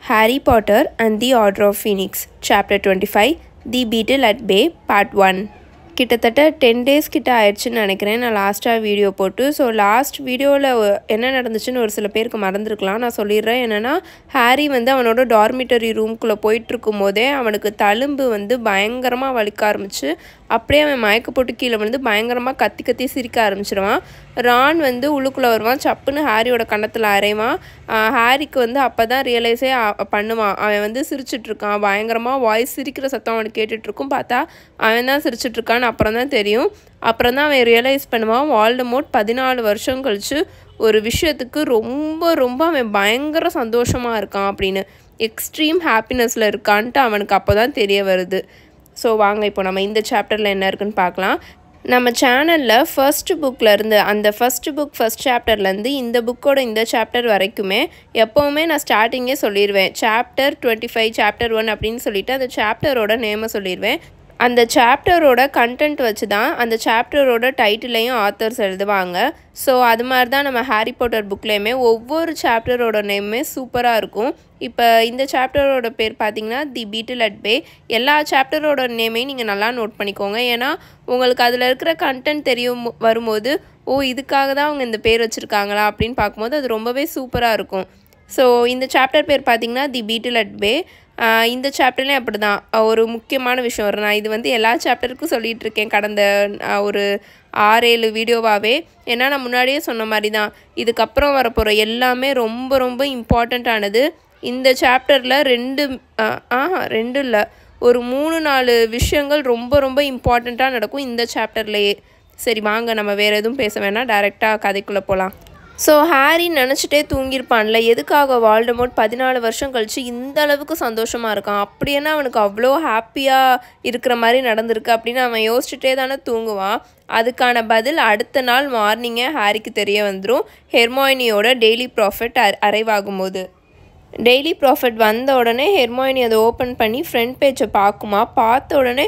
Harry Potter and the Order of Phoenix, Chapter 25, The Beetle at Bay, Part 1. கிட்டத்தட்ட 10 days கிட்ட ஆயிடுச்சுன்னு நினைக்கிறேன் நான் லாஸ்ட்டாக வீடியோ போட்டு. ஸோ லாஸ்ட் வீடியோவில் என்ன நடந்துச்சுன்னு ஒரு சில பேருக்கு மறந்துருக்கலாம். நான் சொல்லிடுறேன். என்னென்னா ஹாரி அவனோட டார்மிட்டரி ரூம்குள்ளே போயிட்டுருக்கும் போதே அவனுக்கு தழும்பு பயங்கரமாக வலிக்க ஆரம்பிச்சு அப்படியே அவன் மயக்க போட்டு கீழே பயங்கரமாக கத்தி கத்தி சிரிக்க ஆரம்பிச்சிடுவான். ரான் உள்ளுக்குள்ளே வருவான், சப்புன்னு ஹாரியோட கன்னத்தில் அரைவான். ஹாரிக்கு அப்போ தான் ரியலைஸே பண்ணுவான். அவன் சிரிச்சிட்ருக்கான், பயங்கரமாக வாய்ஸ் சிரிக்கிற சத்தம் அவனுக்கு கேட்டுட்ருக்கும். பார்த்தா அவன் தான் சிரிச்சிட்ருக்கான்னு அப்புறம் தான் தெரியும். அப்புறம் தான் அவன் ரியலைஸ் பண்ணுவான், வால்டமோர்ட் 14 வருஷம் கழிச்சு ஒரு விஷயத்துக்கு ரொம்ப அவன் பயங்கர சந்தோஷமாக இருக்கான் அப்படின்னு, எக்ஸ்ட்ரீம் ஹாப்பினஸில் இருக்கான்ட்டு அவனுக்கு அப்போ தான் தெரிய வருது. ஸோ வாங்க இப்போ நம்ம இந்த சாப்டரில் என்ன இருக்குன்னு பார்க்கலாம். நம்ம சேனலில் ஃபர்ஸ்ட் புக்லேருந்து அந்த ஃபர்ஸ்ட் சாப்டர்லேருந்து இந்த புக்கோட இந்த சாப்டர் வரைக்குமே எப்போவுமே நான் ஸ்டார்டிங்கே சொல்லிடுவேன். சாப்டர் 25 சாப்டர் 1 அப்படின்னு சொல்லிவிட்டு அந்த சாப்டரோட நேமை சொல்லிடுவேன். அந்த சாப்டரோட கண்டென்ட் வச்சு தான் அந்த சாப்டரோட டைட்டிலையும் ஆத்தர்ஸ் எழுதுவாங்க. ஸோ அது மாதிரி தான் நம்ம ஹாரி பாட்டர் புக்லேயுமே ஒவ்வொரு சாப்டரோட நேமுமே சூப்பராக இருக்கும். இப்போ இந்த சாப்டரோட பேர் பார்த்திங்கன்னா தி பீட்டில் அட் பே. எல்லா சாப்டரோட நேமையும் நீங்கள் நல்லா நோட் பண்ணிக்கோங்க. ஏன்னா உங்களுக்கு அதில் இருக்கிற கண்டென்ட் வரும்போது இதுக்காக தான் அவங்க இந்த பேர் வச்சுருக்காங்களா அப்படின்னு பார்க்கும்போது அது ரொம்பவே சூப்பராக இருக்கும். ஸோ இந்த சாப்டர் பேர் பார்த்திங்கன்னா தி பீட்டில் அட் பே. இந்த சாப்டர்லேயும் அப்படி தான் ஒரு முக்கியமான விஷயம் வரும். நான் இது எல்லா சாப்டருக்கும் சொல்லிகிட்ருக்கேன் கடந்த ஒரு 6-7 வீடியோவாகவே. ஏன்னா நான் முன்னாடியே சொன்ன மாதிரி தான் இதுக்கப்புறம் வரப்போகிற எல்லாமே ரொம்ப இம்பார்ட்டண்ட்டானது. இந்த சாப்டரில் 2 இல்லை ஒரு 3-4 விஷயங்கள் ரொம்ப இம்பார்ட்டண்ட்டாக நடக்கும் இந்த சாப்டர்லேயே. சரி வாங்க நம்ம வேறு எதுவும் பேச வேணாம், டைரெக்டாக கதைக்குள்ளே போகலாம். ஸோ ஹாரி நினச்சிட்டே தூங்கியிருப்பான்ல, எதுக்காக வால்டமோர்ட் 14 வருஷம் கழித்து இந்த அளவுக்கு சந்தோஷமாக இருக்கான், அப்படின்னா அவனுக்கு அவ்வளோ ஹாப்பியாக இருக்கிற மாதிரி நடந்திருக்கு அப்படின்னு அவன் யோசிச்சுட்டே தானே தூங்குவான். அதுக்கான பதில் அடுத்த நாள் மார்னிங்கே ஹாரிக்கு தெரிய வந்துடும். ஹெர்மாயினியோட டெய்லி ப்ராஃபிட் அரைவாகும்போது. டெய்லி ப்ராஃபிட் வந்த உடனே ஹெர்மாயினி அதை ஓப்பன் பண்ணி ஃப்ரண்ட் பேஜை பார்க்குமா. பார்த்த உடனே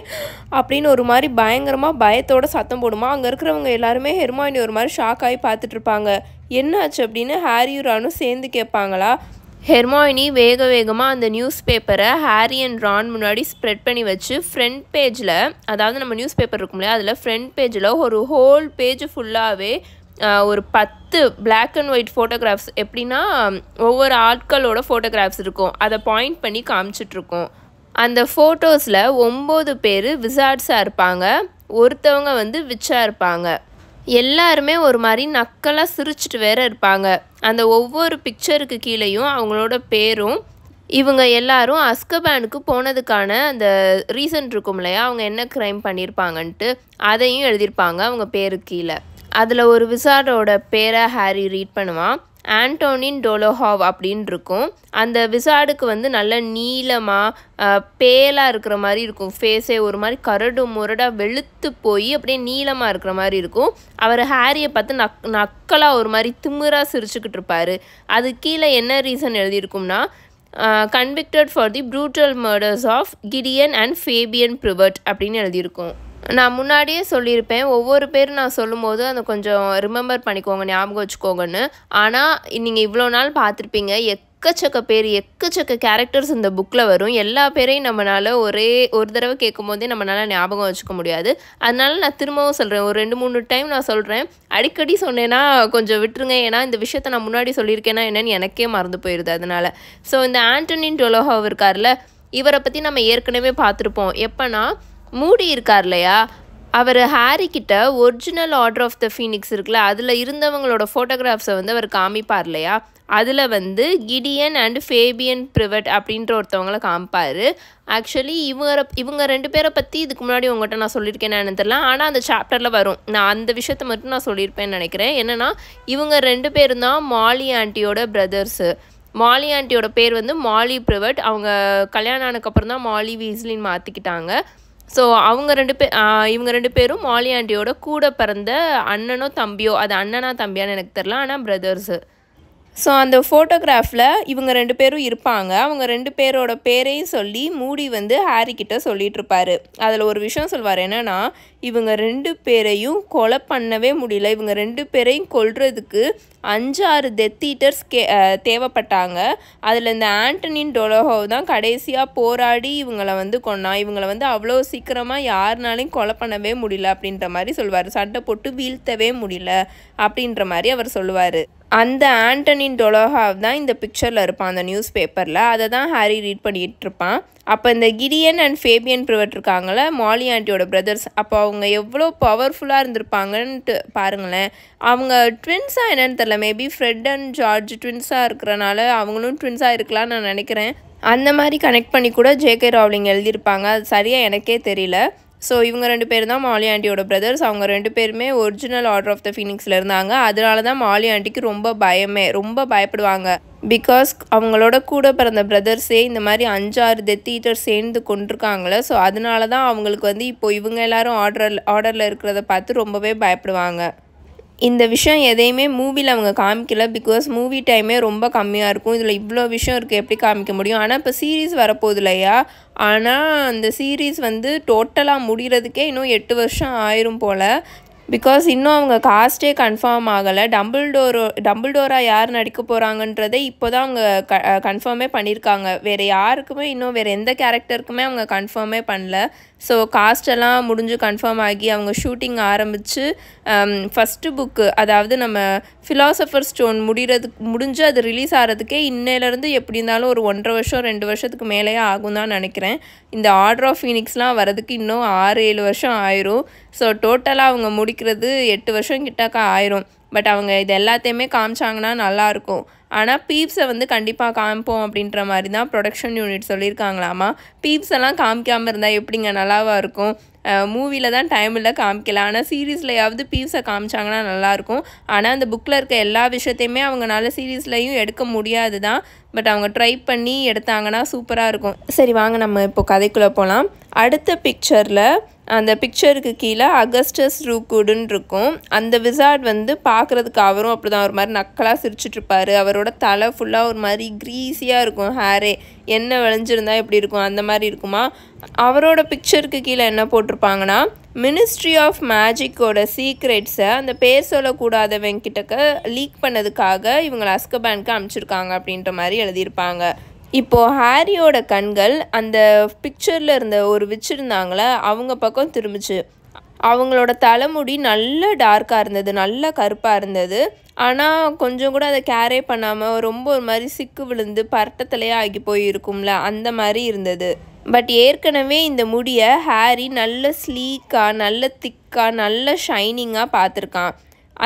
அப்படின்னு ஒரு மாதிரி பயங்கரமாக பயத்தோடு சத்தம் போடுமா. அங்கே இருக்கிறவங்க எல்லாருமே ஹெர்மாயினி ஒரு மாதிரி ஷாக் ஆகி பார்த்துட்ருப்பாங்க. என்னாச்சு அப்படின்னு ஹாரியும் ரானும் சேர்ந்து கேட்பாங்களா. ஹெர்மாயினி வேகமாக அந்த நியூஸ் பேப்பரை ஹாரி அண்ட் ரான் முன்னாடி ஸ்ப்ரெட் பண்ணி வச்சு ஃப்ரண்ட் பேஜில், அதாவது நம்ம நியூஸ் பேப்பர் இருக்கும் இல்லையா, அதில் ஃப்ரண்ட் பேஜில் ஒரு ஹோல் பேஜ் ஃபுல்லாகவே ஒரு 10 பிளாக் அண்ட் ஒயிட் ஃபோட்டோகிராஃப்ஸ், எப்படின்னா ஒவ்வொரு ஆட்களோட ஃபோட்டோகிராஃப்ஸ் இருக்கும், அதை பாயிண்ட் பண்ணி காமிச்சிட்ருக்கோம். அந்த ஃபோட்டோஸில் 9 பேர் விசார்ட்ஸாக இருப்பாங்க, ஒருத்தவங்க விச்சாக இருப்பாங்க. எல்லாருமே ஒரு மாதிரி நக்கலாக சிரிச்சிட்டு வேற இருப்பாங்க. அந்த ஒவ்வொரு பிக்சருக்கு கீழேயும் அவங்களோட பேரும், இவங்க எல்லாரும் அஸ்கபானுக்கு போனதுக்கான அந்த ரீசன் இருக்கும் இல்லையா, அவங்க என்ன க்ரைம் பண்ணியிருப்பாங்கன்ட்டு அதையும் எழுதியிருப்பாங்க அவங்க பேருக்கு கீழே. அதில் ஒரு விசார்டோட பேரை ஹாரி ரீட் பண்ணுவான். ஆண்டோனின் டோலோஹாவ் அப்படின்னு இருக்கும். அந்த விசார்டுக்கு நல்ல நீளமாக பேலாக இருக்கிற மாதிரி இருக்கும். ஃபேஸே ஒரு மாதிரி கரடு முரடாக வெளுத்து போய் அப்படியே நீளமாக இருக்கிற மாதிரி இருக்கும். அவர் ஹாரியை பார்த்து நக்கலாக ஒரு மாதிரி திமிராக சிரிச்சுக்கிட்டு இருப்பார். அது கீழே என்ன ரீசன் எழுதியிருக்கும்னா, convicted for the brutal murders of Gideon and Fabian Prewett அப்படின்னு எழுதியிருக்கும். நான் முன்னாடியே சொல்லியிருப்பேன், ஒவ்வொரு பேரும் நான் சொல்லும் போது அதை கொஞ்சம் ரிமெம்பர் பண்ணிக்கோங்க, ஞாபகம் வச்சுக்கோங்கன்னு. ஆனால் நீங்கள் இவ்வளோ நாள் பார்த்துருப்பீங்க, எக்கச்சக்க கேரக்டர்ஸ் இந்த புக்கில் வரும். எல்லா பேரையும் நம்மளால் ஒரு தடவை கேட்கும் போதே நம்மளால் ஞாபகம் வச்சுக்க முடியாது. அதனால நான் திரும்பவும் சொல்கிறேன், ஒரு 2-3 டைம் நான் சொல்கிறேன். அடிக்கடி சொன்னேன்னா கொஞ்சம் விட்டுருங்க, ஏன்னா இந்த விஷயத்தை நான் முன்னாடி சொல்லியிருக்கேன்னா என்னன்னு எனக்கே மறந்து போயிடுது. அதனால் இந்த ஆண்டோனின் டோலோஹாவ் இருக்கார்ல, இவரை பற்றி நம்ம ஏற்கனவே பார்த்துருப்போம். எப்போனா மூடி இருக்கார் இல்லையா, அவர் ஹாரி கிட்ட original Order of the Phoenix இருக்குல்ல, அதில் இருந்தவங்களோட ஃபோட்டோகிராஃப்ஸை அவர் காமிப்பார் இல்லையா, அதில் கிடியன் அண்ட் ஃபேபியன் ப்ரிவர்ட் அப்படின்ற ஒருத்தவங்களை காமிப்பார். ஆக்சுவலி இவங்க 2 பேரை பற்றி இதுக்கு முன்னாடி உங்கள்கிட்ட நான் சொல்லியிருக்கேன்னு தெரியல, ஆனால் அந்த சாப்டரில் வரும். நான் அந்த விஷயத்த மட்டும் நான் சொல்லியிருப்பேன்னு நினைக்கிறேன். என்னென்னா இவங்க 2 பேரும் தான் மாலி ஆண்டியோட பிரதர்ஸு. மாலி ஆண்டியோட பேர் மாலி ப்ரிவர்ட். அவங்க கல்யாணம் ஆனதுக்கப்புறம் தான் மாலி வீஸ்லின்னு மாற்றிக்கிட்டாங்க. ஸோ இவங்க 2 பேரும் மாலி ஆண்டியோட கூட பிறந்த அண்ணனோ தம்பியோ, அது அண்ணனா தம்பியான்னு எனக்கு தெரில, ஆனால் பிரதர்ஸு. ஸோ அந்த ஃபோட்டோகிராஃபில் இவங்க 2 பேரும் இருப்பாங்க. அவங்க 2 பேரோட பேரையும் சொல்லி மூடி வந்து ஹாரி கிட்ட சொல்லிட்டு இருப்பாரு. அதில் ஒரு விஷயம் சொல்வார், என்னன்னா இவங்க 2 பேரையும் கொலை பண்ணவே முடியல, இவங்க 2 பேரையும் கொல்றதுக்கு 5-6 டெத் ஈட்டர்ஸ் தேவைப்பட்டாங்க. அதில் இந்த ஆண்டனின் டொலோஹோவ் தான் கடைசியாக போராடி இவங்களை வந்து கொன்னான். இவங்களை வந்து அவ்வளோ சீக்கிரமாக யாருனாலையும் கொலை பண்ணவே முடியல அப்படின்ற மாதிரி சொல்வார். சண்டை போட்டு வீழ்த்தவே முடியல அப்படின்ற மாதிரி அவர் சொல்லுவார். அந்த ஆண்டனின் டொலோஹோவ் தான் இந்த பிக்சரில் இருப்பான் அந்த நியூஸ் பேப்பரில். அதை தான் ஹாரி ரீட் பண்ணிகிட்டு இருப்பான். அப்போ இந்த கிடியன் அண்ட் ஃபேபியன் ப்ரிவெட் இருக்காங்களே, மாலி ஆண்டியோட பிரதர்ஸ், அப்போ அவங்க எவ்வளோ பவர்ஃபுல்லாக இருந்திருப்பாங்கன்ட்டு பாருங்களேன். அவங்க ட்வின்ஸாக என்னன்னு தெரில, மேபி ஃப்ரெட் அண்ட் ஜார்ஜ் ட்வின்ஸாக இருக்கிறனால அவங்களும் ட்வின்ஸாக இருக்கலாம்னு நான் நினைக்கிறேன். அந்த மாதிரி கனெக்ட் பண்ணி கூட ஜேகே ராவ்லிங் எழுதியிருப்பாங்க, அது சரியாக எனக்கே தெரியல. ஸோ இவங்க 2 பேர் தான் மாலி ஆண்டியோட பிரதர்ஸ். அவங்க 2 பேருமே ஒரிஜினல் ஆர்டர் ஆஃப் த ஃபீனிக்ஸில் இருந்தாங்க. அதனால தான் மாலி ஆண்டிக்கு ரொம்ப பயப்படுவாங்க. பிகாஸ் அவங்களோட கூட பிறந்த பிரதர்ஸே இந்த மாதிரி 5-6 டெத் ஈட்டர் சேர்ந்து கொண்டிருக்காங்களே. ஸோ அதனால தான் அவங்களுக்கு வந்து இப்போது இவங்க எல்லாரும் ஆர்டரில் இருக்கிறத பார்த்து ரொம்பவே பயப்படுவாங்க. இந்த விஷயம் எதையுமே மூவியில் அவங்க காமிக்கல, பிகாஸ் மூவி டைமே ரொம்ப கம்மியாக இருக்கும். இதில் இவ்வளோ விஷயம் இருக்குது, எப்படி காமிக்க முடியும்? ஆனால் இப்போ சீரீஸ் வரப்போகுது இல்லையா, ஆனால் அந்த சீரீஸ் வந்து டோட்டலாக முடிகிறதுக்கே இன்னும் 8 வருஷம் ஆயிரும் போல். பிகாஸ் இன்னும் அவங்க காஸ்ட்டே கன்ஃபார்ம் ஆகலை. டம்பிள்டோரா யார் நடிக்க போகிறாங்கன்றதே இப்போ தான் அவங்க கன்ஃபார்மே பண்ணியிருக்காங்க. வேறு எந்த கேரக்டருக்குமே அவங்க கன்ஃபார்மே பண்ணல. ஸோ காஸ்டெல்லாம் முடிஞ்சு கன்ஃபார்ம் ஆகி அவங்க ஷூட்டிங் ஆரம்பித்து ஃபஸ்ட்டு புக்கு, அதாவது நம்ம ஃபிலாசபர் ஸ்டோன் முடிஞ்சு அது ரிலீஸ் ஆகிறதுக்கே இன்னையிலேருந்து எப்படி இருந்தாலும் ஒரு 1.5 வருஷம் 2 வருஷத்துக்கு மேலேயே ஆகும் தான் நினைக்கிறேன். இந்த ஆர்டர் ஆஃப் ஃபீனிக்ஸ்லாம் வரதுக்கு இன்னும் 6-7 வருஷம் ஆயிரும். ஸோ டோட்டலாக அவங்க முடிக்கிறது 8 வருஷம் கிட்டக்க ஆயிரும். பட் அவங்க இது எல்லாத்தையுமே காமிச்சாங்கன்னா நல்லாயிருக்கும். ஆனால் பீப்ஸை வந்து கண்டிப்பாக காமிப்போம் அப்படின்ற மாதிரி தான் ப்ரொடக்ஷன் யூனிட் சொல்லியிருக்காங்களாமா. பீப்ஸ் எல்லாம் காமிக்காமல் இருந்தால் எப்படிங்க நல்லாவாக இருக்கும்? மூவியில் தான் டைம் இல்லை காமிக்கல, ஆனால் சீரீஸ்லையாவது பீப்ஸை காமிச்சாங்கன்னா நல்லாயிருக்கும். ஆனால் அந்த புக்கில் இருக்க எல்லா விஷயத்தையுமே அவங்களால சீரீஸ்லையும் எடுக்க முடியாது தான். பட் அவங்க ட்ரை பண்ணி எடுத்தாங்கன்னா சூப்பராக இருக்கும். சரி வாங்க நம்ம இப்போ கதைக்குள்ளே போகலாம். அடுத்த பிக்சரில் அந்த பிக்சருக்கு கீழே அகஸ்டஸ் ரூக்குடுன்னு இருக்கும். அந்த விசார்ட் வந்து பார்க்குறதுக்கு அவரும் அப்படி தான் ஒரு மாதிரி நக்கலாக சிரிச்சிட்ருப்பார். அவரோட தலை ஃபுல்லாக ஒரு மாதிரி க்ரீஸியாக இருக்கும், ஹேரே எண்ணெய் விளைஞ்சிருந்தா எப்படி இருக்கும் அந்த மாதிரி இருக்குமா. அவரோட பிக்சருக்கு கீழே என்ன போட்டிருப்பாங்கன்னா, மினிஸ்ட்ரி ஆஃப் மேஜிக்கோட சீக்ரெட்ஸை அந்த பேர் சொல்லக்கூடாதவங்க கிட்டக்க லீக் பண்ணதுக்காக இவங்களை அஸ்கபானுக்கு அனுப்பிச்சிருக்காங்க அப்படின்ற மாதிரி எழுதியிருப்பாங்க. இப்போது ஹாரியோட கண்கள் அந்த பிக்சரில் இருந்த ஒரு வச்சுருந்தாங்களே அவங்க பக்கம் திரும்பிச்சு. அவங்களோட தலைமுடி நல்ல டார்க்காக இருந்தது, நல்ல கருப்பாக இருந்தது. ஆனால் கொஞ்சம் கூட அதை கேரே பண்ணாமல் ரொம்ப ஒரு மாதிரி சிக்கு விழுந்து பரட்டத்திலேயே ஆகி போயிருக்கும்ல, அந்த மாதிரி இருந்தது. பட் ஏற்கனவே இந்த முடியை ஹாரி நல்ல ஸ்லீக்காக, நல்ல திக்காக, நல்ல ஷைனிங்காக பார்த்துருக்கான்.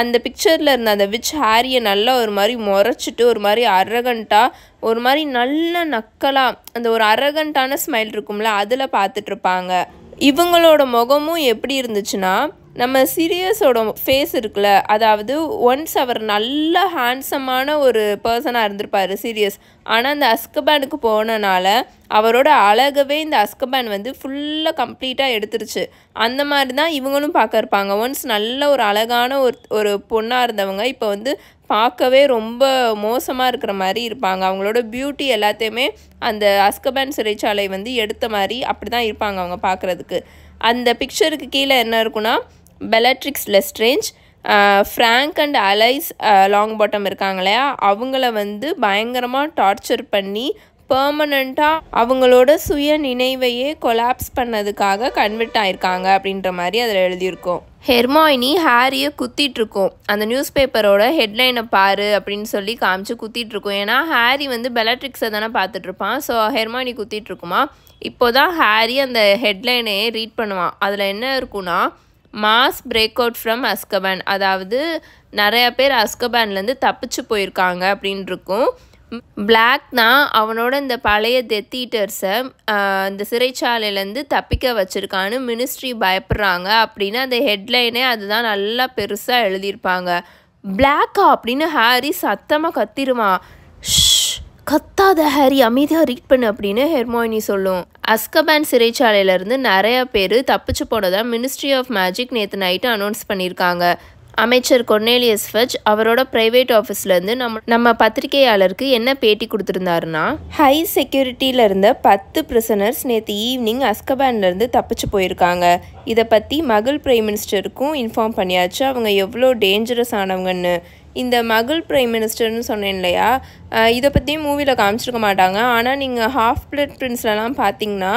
அந்த பிக்சரில் இருந்த அந்த விச் ஹாரியை நல்லா ஒரு மாதிரி முறைச்சிட்டு ஒரு மாதிரி அரகண்ட்டாக, ஒரு மாதிரி நல்ல நக்கலாக அந்த ஒரு அரகண்ட்டான ஸ்மைல் இருக்கும்ல, அதில் பார்த்துட்ருப்பாங்க. இவங்களோட முகமும் எப்படி இருந்துச்சுன்னா, நம்ம சீரியஸோட ஃபேஸ் இருக்குல்ல, அதாவது ஒன்ஸ் அவர் நல்ல ஹேண்ட்ஸமான ஒரு பர்சனாக இருந்திருப்பார் சீரியஸ். ஆனால் அந்த அஸ்கபானுக்கு போனனால அவரோட அழகவே இந்த அஸ்கபான் வந்து ஃபுல்லாக கம்ப்ளீட்டாக எடுத்துருச்சு. அந்த மாதிரி தான் இவங்களும் பார்க்க இருப்பாங்க. ஒன்ஸ் நல்ல ஒரு அழகான ஒரு பொண்ணாக இருந்தவங்க இப்போ வந்து பார்க்கவே ரொம்ப மோசமாக இருக்கிற மாதிரி இருப்பாங்க. அவங்களோட பியூட்டி எல்லாத்தையுமே அந்த அஸ்கபான் சிறைச்சாலை வந்து எடுத்த மாதிரி அப்படி தான் இருப்பாங்க அவங்க பார்க்குறதுக்கு. அந்த பிக்சருக்கு கீழே என்ன இருக்குன்னா, Bellatrix Lestrange, Frank and Alice Longbottom இருக்காங்க இல்லையா, அவங்கள வந்து பயங்கரமாக டார்ச்சர் பண்ணி பெர்மனண்ட்டாக அவங்களோட சுய நினைவையே கொலாப்ஸ் பண்ணதுக்காக கன்வெர்ட் ஆயிருக்காங்க அப்படின்ற மாதிரி அதில் எழுதியிருக்கோம். ஹெர்மாயினி ஹாரியை குத்திட்ருக்கோம். அந்த நியூஸ் பேப்பரோட ஹெட்லைனை பாரு அப்படின்னு சொல்லி காமிச்சு குத்திட்ருக்கோம். ஏன்னா ஹாரி வந்து பெலட்ரிக்ஸை தானே பார்த்துட்ருப்பான். So Hermione குத்திட்ருக்குமா. இப்போ தான் ஹாரி அந்த ஹெட்லைனையே ரீட் பண்ணுவான். அதில் என்ன இருக்குன்னா, மாஸ் பிரேக் அவுட் ஃப்ரம் அஸ்கபான், அதாவது நிறையா பேர் அஸ்கபான்லேருந்து தப்பிச்சு போயிருக்காங்க அப்படின்னு இருக்கும். பிளாக் தான் அவனோட இந்த பழைய டெத் ஈட்டர்ஸை இந்த சிறைச்சாலையிலேருந்து தப்பிக்க வச்சுருக்கான்னு மினிஸ்ட்ரி பயப்படுறாங்க அப்படின்னு அந்த ஹெட்லைனே அதுதான் நல்லா பெருசாக எழுதியிருப்பாங்க. பிளாக்கா அப்படின்னு ஹாரி சத்தமாக கத்திருவான். கத்தாத ஹாரி, அமைதியாக ரீட் பண்ணு அப்படின்னு ஹெர்மாயினி சொல்லும். அஸ்கபான் சிறைச்சாலையிலேருந்து நிறைய பேர் தப்பிச்சு போனதாக மினிஸ்ட்ரி ஆஃப் மேஜிக் நேற்று நைட்டு அனௌன்ஸ் பண்ணியிருக்காங்க. அமைச்சர் கொர்னேலியஸ் ஃபட்ஜ் அவரோட ப்ரைவேட் ஆஃபீஸ்லேருந்து நம்ம பத்திரிகையாளருக்கு என்ன பேட்டி கொடுத்துருந்தாருன்னா, ஹை செக்யூரிட்டியில் இருந்த 10 பிரிசனர்ஸ் நேற்று ஈவினிங் அஸ்கபான்லேருந்து தப்பிச்சு போயிருக்காங்க. இதை பற்றி மகள் பிரைம் மினிஸ்டருக்கும் இன்ஃபார்ம் பண்ணியாச்சு, அவங்க எவ்வளோ டேஞ்சரஸ் ஆனவங்கன்னு. இந்த மகள் பிரைம் மினிஸ்டர்னு சொன்னேன் இல்லையா, இதை பற்றியும் மூவியில் காமிச்சிருக்க மாட்டாங்க. ஆனால் நீங்கள் ஹாஃப் பிளட் பிரின்ஸ்லலாம் பார்த்தீங்கன்னா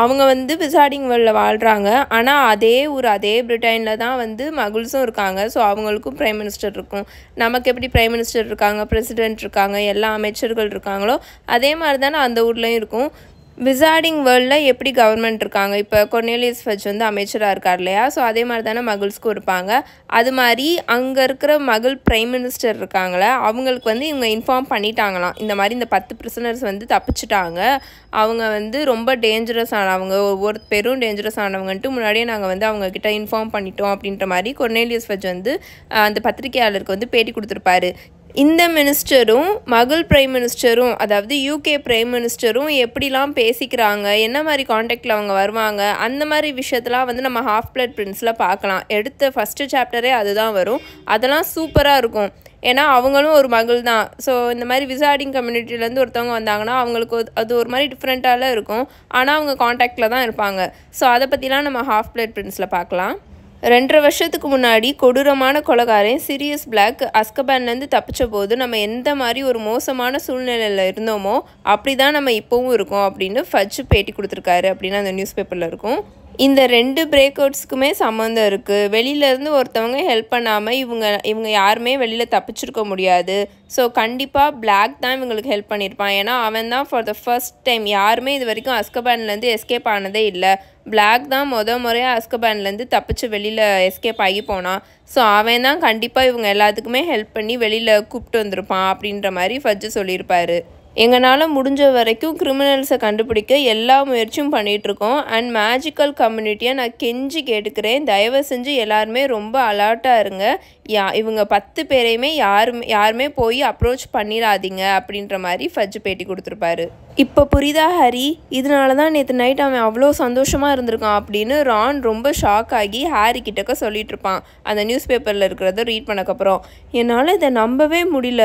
அவங்க வந்து விசார்டிங் வேர்ல்டில் வாழ்கிறாங்க. ஆனால் அதே பிரிட்டனில் தான் வந்து மகள்ஸும் இருக்காங்க. ஸோ அவங்களுக்கும் பிரைம் மினிஸ்டர் இருக்கும். நமக்கு எப்படி பிரைம் மினிஸ்டர் இருக்காங்க, பிரசிடெண்ட் இருக்காங்க, எல்லா அமைச்சர்கள் இருக்காங்களோ அதே மாதிரி தானே அந்த ஊர்லேயும் இருக்கும். விசார்டிங் வேர்ல்டில் எப்படி கவர்மெண்ட் இருக்காங்க, இப்போ கொர்னேலியஸ் ஃபட்ஜ் வந்து அமைச்சராக இருக்கார் இல்லையா, ஸோ அதே மாதிரி தானே மகள்ஸ்க்கும் இருப்பாங்க. அது மாதிரி அங்கே இருக்கிற மகள் பிரைம் மினிஸ்டர் இருக்காங்களே, அவங்களுக்கு வந்து இவங்க இன்ஃபார்ம் பண்ணிட்டாங்களாம், இந்த மாதிரி இந்த 10 பிரிசனர்ஸ் வந்து தப்பிச்சிட்டாங்க, அவங்க வந்து ரொம்ப டேஞ்சரஸ் ஆனவங்க, ஒவ்வொரு பேரும் டேஞ்சரஸ் ஆனவங்கன்ட்டு முன்னாடியே நாங்கள் வந்து அவங்கக்கிட்ட இன்ஃபார்ம் பண்ணிட்டோம் அப்படின்ற மாதிரி கொர்னேலியஸ் ஃபட்ஜ் வந்து அந்த பத்திரிகையாளருக்கு வந்து பேட்டி கொடுத்துருப்பாரு. இந்த மினிஸ்டரும் மகள் பிரைம் மினிஸ்டரும், அதாவது யூகே பிரைம் மினிஸ்டரும் எப்படிலாம் பேசிக்கிறாங்க, என்ன மாதிரி காண்டாக்டில் அவங்க வருவாங்க, அந்த மாதிரி விஷயத்தெலாம் வந்து நம்ம ஹாஃப் பிளட் பிரின்ஸில் பார்க்கலாம். எடுத்த ஃபஸ்ட்டு சாப்டரே அதுதான் வரும். அதெல்லாம் சூப்பராக இருக்கும். ஏன்னா அவங்களும் ஒரு மகள் தான். ஸோ இந்த மாதிரி விசார்டிங் கம்யூனிட்டிலேருந்து ஒருத்தவங்க வந்தாங்கன்னா அவங்களுக்கு அது ஒரு மாதிரி டிஃப்ரெண்ட்டால இருக்கும். ஆனால் அவங்க காண்டாக்டில் தான் இருப்பாங்க. ஸோ அதை பற்றிலாம் நம்ம ஹாஃப் பிளட் பிரின்ஸில் பார்க்கலாம். 2.5 வருஷத்துக்கு முன்னாடி கொடூரமான கொலைகாரன் சிரியஸ் பிளாக் அஸ்கபான்லேருந்து தப்பிச்ச போது நம்ம எந்த மாதிரி ஒரு மோசமான சூழ்நிலையில் இருந்தோமோ அப்படி தான் நம்ம இப்போவும் இருக்கோம் அப்படின்னு ஃபட்ஜ் பேட்டி கொடுத்துருக்காரு அப்படின்னு அந்த நியூஸ் பேப்பரில் இருக்கும். இந்த 2 பிரேக் அவுட்ஸ்க்குமே சம்மந்தம் இருக்குது. வெளியிலேருந்து ஒருத்தவங்க ஹெல்ப் பண்ணாமல் இவங்க யாருமே வெளியில் தப்பிச்சிருக்க முடியாது. ஸோ கண்டிப்பாக பிளாக் தான் இவங்களுக்கு ஹெல்ப் பண்ணியிருப்பான். ஏன்னா அவன் தான் ஃபார் த ஃபர்ஸ்ட் டைம், யாருமே இது வரைக்கும் அஸ்கபான்லேருந்து எஸ்கேப் ஆனதே இல்லை. பிளாக் தான் முறையாக அஸ்கபான்லேருந்து தப்பிச்சு வெளியில் எஸ்கேப் ஆகி போனான். ஸோ அவன் தான் கண்டிப்பாக இவங்க எல்லாத்துக்குமே ஹெல்ப் பண்ணி வெளியில் கூப்பிட்டு வந்திருப்பான் அப்படின்ற மாதிரி ஃபட்ஜ் சொல்லியிருப்பார். எங்களால் முடிஞ்ச வரைக்கும் கிரிமினல்ஸை கண்டுபிடிக்க எல்லா முயற்சியும் பண்ணிகிட்ருக்கோம். அண்ட் மேஜிக்கல் கம்யூனிட்டியை நான் கெஞ்சி கேட்டுக்கிறேன், தயவு செஞ்சு எல்லாருமே ரொம்ப அலர்ட்டாக இருங்க. இவங்க 10 பேரையுமே யாருமே போய் அப்ரோச் பண்ணிடாதீங்க அப்படின்ற மாதிரி ஃபட்ஜ் பேட்டி கொடுத்துருப்பாரு. இப்போ புரியுதா ஹாரி, இதனால தான் நேற்று நைட் அவன் அவ்வளோ சந்தோஷமாக இருந்திருக்கான் அப்படின்னு ரான் ரொம்ப ஷாக் ஆகி ஹாரி கிட்டக்க சொல்லிட்டு இருப்பான் அந்த நியூஸ் பேப்பரில் இருக்கிறத ரீட் பண்ணக்கப்புறம். என்னால் இதை நம்பவே முடியல,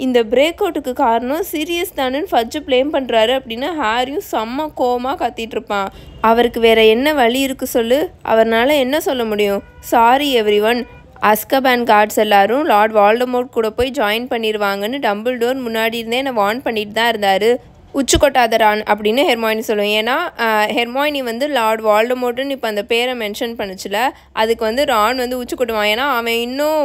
இந்த பிரேக் அவுட்டுக்கு காரணம் சீரியஸ் தானுன்னு ஃபட்ஜ் ப்ளேம் பண்ணுறாரு அப்படின்னு ஹாரியும் செம்ம கோவமாக கத்திட்டு இருப்பான். அவருக்கு வேற என்ன வழி இருக்குது சொல்லு, அவரால் என்ன சொல்ல முடியும்? சாரி எவ்ரிவன், அஸ்கபான் கார்ட்ஸ் எல்லாரும் லார்ட் வால்டமோர்ட் கூட போய் ஜாயின் பண்ணிடுவாங்கன்னு டம்பிள்டோர் முன்னாடி இருந்தே என்னை வார்ன் பண்ணிட்டு தான் இருந்தார். உச்சு கொட்டாத ரான் அப்படின்னு ஹெர்மாயினி சொல்லுவேன். ஏன்னா ஹெர்மாயினி வந்து லார்ட் வால்டமோர்ட்னு இப்போ அந்த பேரை மென்ஷன் பண்ணிச்சுல, அதுக்கு வந்து ரான் வந்து உச்சு கொட்டுவான். ஏன்னா அவன் இன்னும்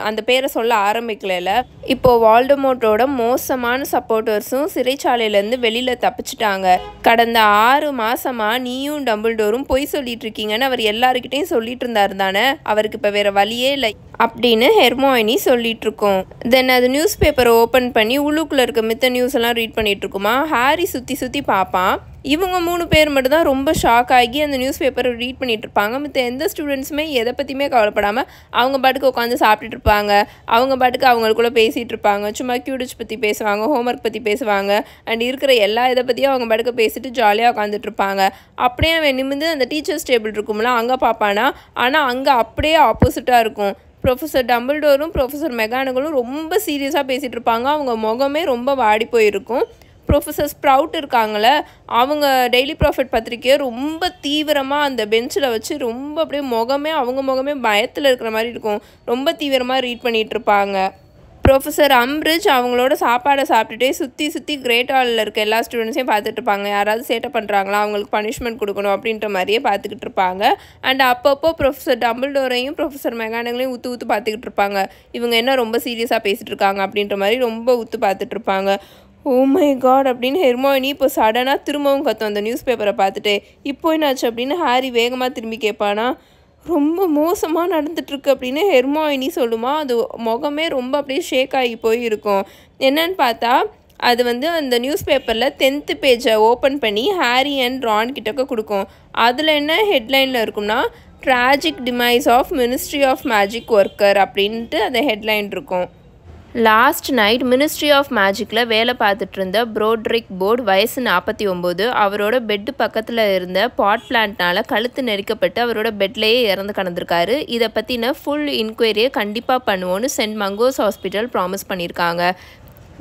அந்த பேரை சொல்ல ஆரம்பிக்கல. இப்போது வால்டமோர்ட்டோட மோசமான சப்போர்ட்டர்ஸும் சிறைச்சாலையிலேருந்து வெளியில் தப்பிச்சிட்டாங்க. கடந்த 6 மாதமாக நீயும் டம்பிள்டோரும் பொய் சொல்லிட்டு இருக்கீங்கன்னு அவர் எல்லாருக்கிட்டையும் சொல்லிட்டு இருந்தார் தானே, அவருக்கு இப்போ வேறு வழியே இல்லை அப்படின்னு ஹெர்மாயினி சொல்லிட்டு இருக்கோம். தென் அது நியூஸ் பேப்பரை ஓப்பன் பண்ணி உள்ளுக்குள்ளே இருக்க மித்த நியூஸ் எல்லாம் ரீட் பண்ணிட்டு இருக்குமா. ஹாரி சுற்றி பார்ப்பான். இவங்க 3 பேர் மட்டும் தான் ரொம்ப ஷாக் ஆகி அந்த நியூஸ் பேப்பரை ரீட் பண்ணிட்டு இருப்பாங்க. மற்ற எந்த ஸ்டூடெண்ட்ஸுமே எதை பற்றியுமே கவலைப்படாமல் அவங்க பாட்டுக்கு உட்காந்து சாப்பிட்டுட்டு இருப்பாங்க. அவங்க பாட்டுக்கு அவங்களுக்குள்ளே பேசிகிட்டு இருப்பாங்க. சும்மா கியூடிச் பற்றி பேசுவாங்க, ஹோம்ஒர்க் பற்றி பேசுவாங்க. அண்ட் இருக்கிற எல்லா இதை பற்றியும் அவங்க பாட்டுக்கு பேசிட்டு ஜாலியாக உட்காந்துட்டு இருப்பாங்க. அப்படியே அவன் நிமிர்ந்து அந்த டீச்சர்ஸ் டேபிள் இருக்கும்ல அங்கே பார்ப்பானா, ஆனால் அங்கே அப்படியே ஆப்போசிட்டாக இருக்கும். ப்ரொஃபஸர் டம்பிள்டோரும் ப்ரொஃபஸர் மெகானகலும் ரொம்ப சீரியஸாக பேசிகிட்டு இருப்பாங்க. அவங்க முகமே ரொம்ப வாடி போயிருக்கும். ப்ரொஃபஸர் ஸ்ப்ரவுட் இருக்காங்களே, அவங்க டெய்லி ப்ராஃபிட் பத்திரிக்கையை ரொம்ப தீவிரமாக அந்த பெஞ்சில் வச்சு ரொம்ப அப்படியே அவங்க முகமே பயத்தில் இருக்கிற மாதிரி இருக்கும். ரொம்ப தீவிரமாக ரீட் பண்ணிகிட்ருப்பாங்க. ப்ரொஃபஸர் அம்ரிட்ஜ் அவங்களோட சாப்பாடை சாப்பிட்டுட்டே சுற்றி கிரேட் ஹாலில் இருக்க எல்லா ஸ்டூடெண்ட்ஸையும் பார்த்துட்டு இருப்பாங்க. யாராவது சேட்டை பண்ணுறாங்களா, அவங்களுக்கு பனிஷ்மெண்ட் கொடுக்கணும் அப்படின்ற மாதிரியே பார்த்துக்கிட்டு இருப்பாங்க. அண்ட் அப்பப்போ ப்ரொஃபஸர் டம்பிள்டோரையும் ப்ரொஃபஸர் மெகானகலையும் ஊற்று பார்த்துக்கிட்டு இருப்பாங்க. இவங்க என்ன ரொம்ப சீரியஸாக பேசிகிட்டு இருக்காங்க அப்படின்ற மாதிரி ரொம்ப ஊற்று பார்த்துட்டு இருப்பாங்க. ஓ மை காட் அப்படின்னு ஹெர்மாயினி இப்போ சடனாக திரும்பவும் கத்தும் அந்த நியூஸ் பேப்பரை பார்த்துட்டு. இப்போ என்னாச்சு அப்படின்னு ஹாரி வேகமாக திரும்பி கேட்பானா. ரொம்ப மோசமாக நடந்துட்டுருக்கு அப்படின்னு ஹெர்மாயினி சொல்லுமா. அது முகமே ரொம்ப அப்படியே ஷேக் ஆகி போய் இருக்கும். என்னன்னு பார்த்தா அது வந்து அந்த நியூஸ் பேப்பரில் 10th பேஜை ஓப்பன் பண்ணி ஹாரி அண்ட் ரான் கிட்டக்க கொடுக்கும். அதில் என்ன ஹெட்லைனில் இருக்கும்னா, tragic demise of Ministry of Magic worker அப்படின்ட்டு அந்த ஹெட்லைன் இருக்கும். லாஸ்ட் நைட் மினிஸ்ட்ரி ஆஃப் மேஜிக்கில் வேலை பார்த்துட்டு இருந்த ப்ரோட்ரிக் போர்ட் வயசு 49. அவரோட பெட்டு பக்கத்தில் இருந்த பாட் பிளான்ட்னால கழுத்து நெரிக்கப்பட்டு அவரோட பெட்லேயே இறந்து கிடந்திருக்காரு. இதை பற்றின ஃபுல் இன்கொயரியை கண்டிப்பாக பண்ணுவோன்னு சென்ட் மங்கோஸ் ஹாஸ்பிட்டல் ப்ராமிஸ் பண்ணியிருக்காங்க.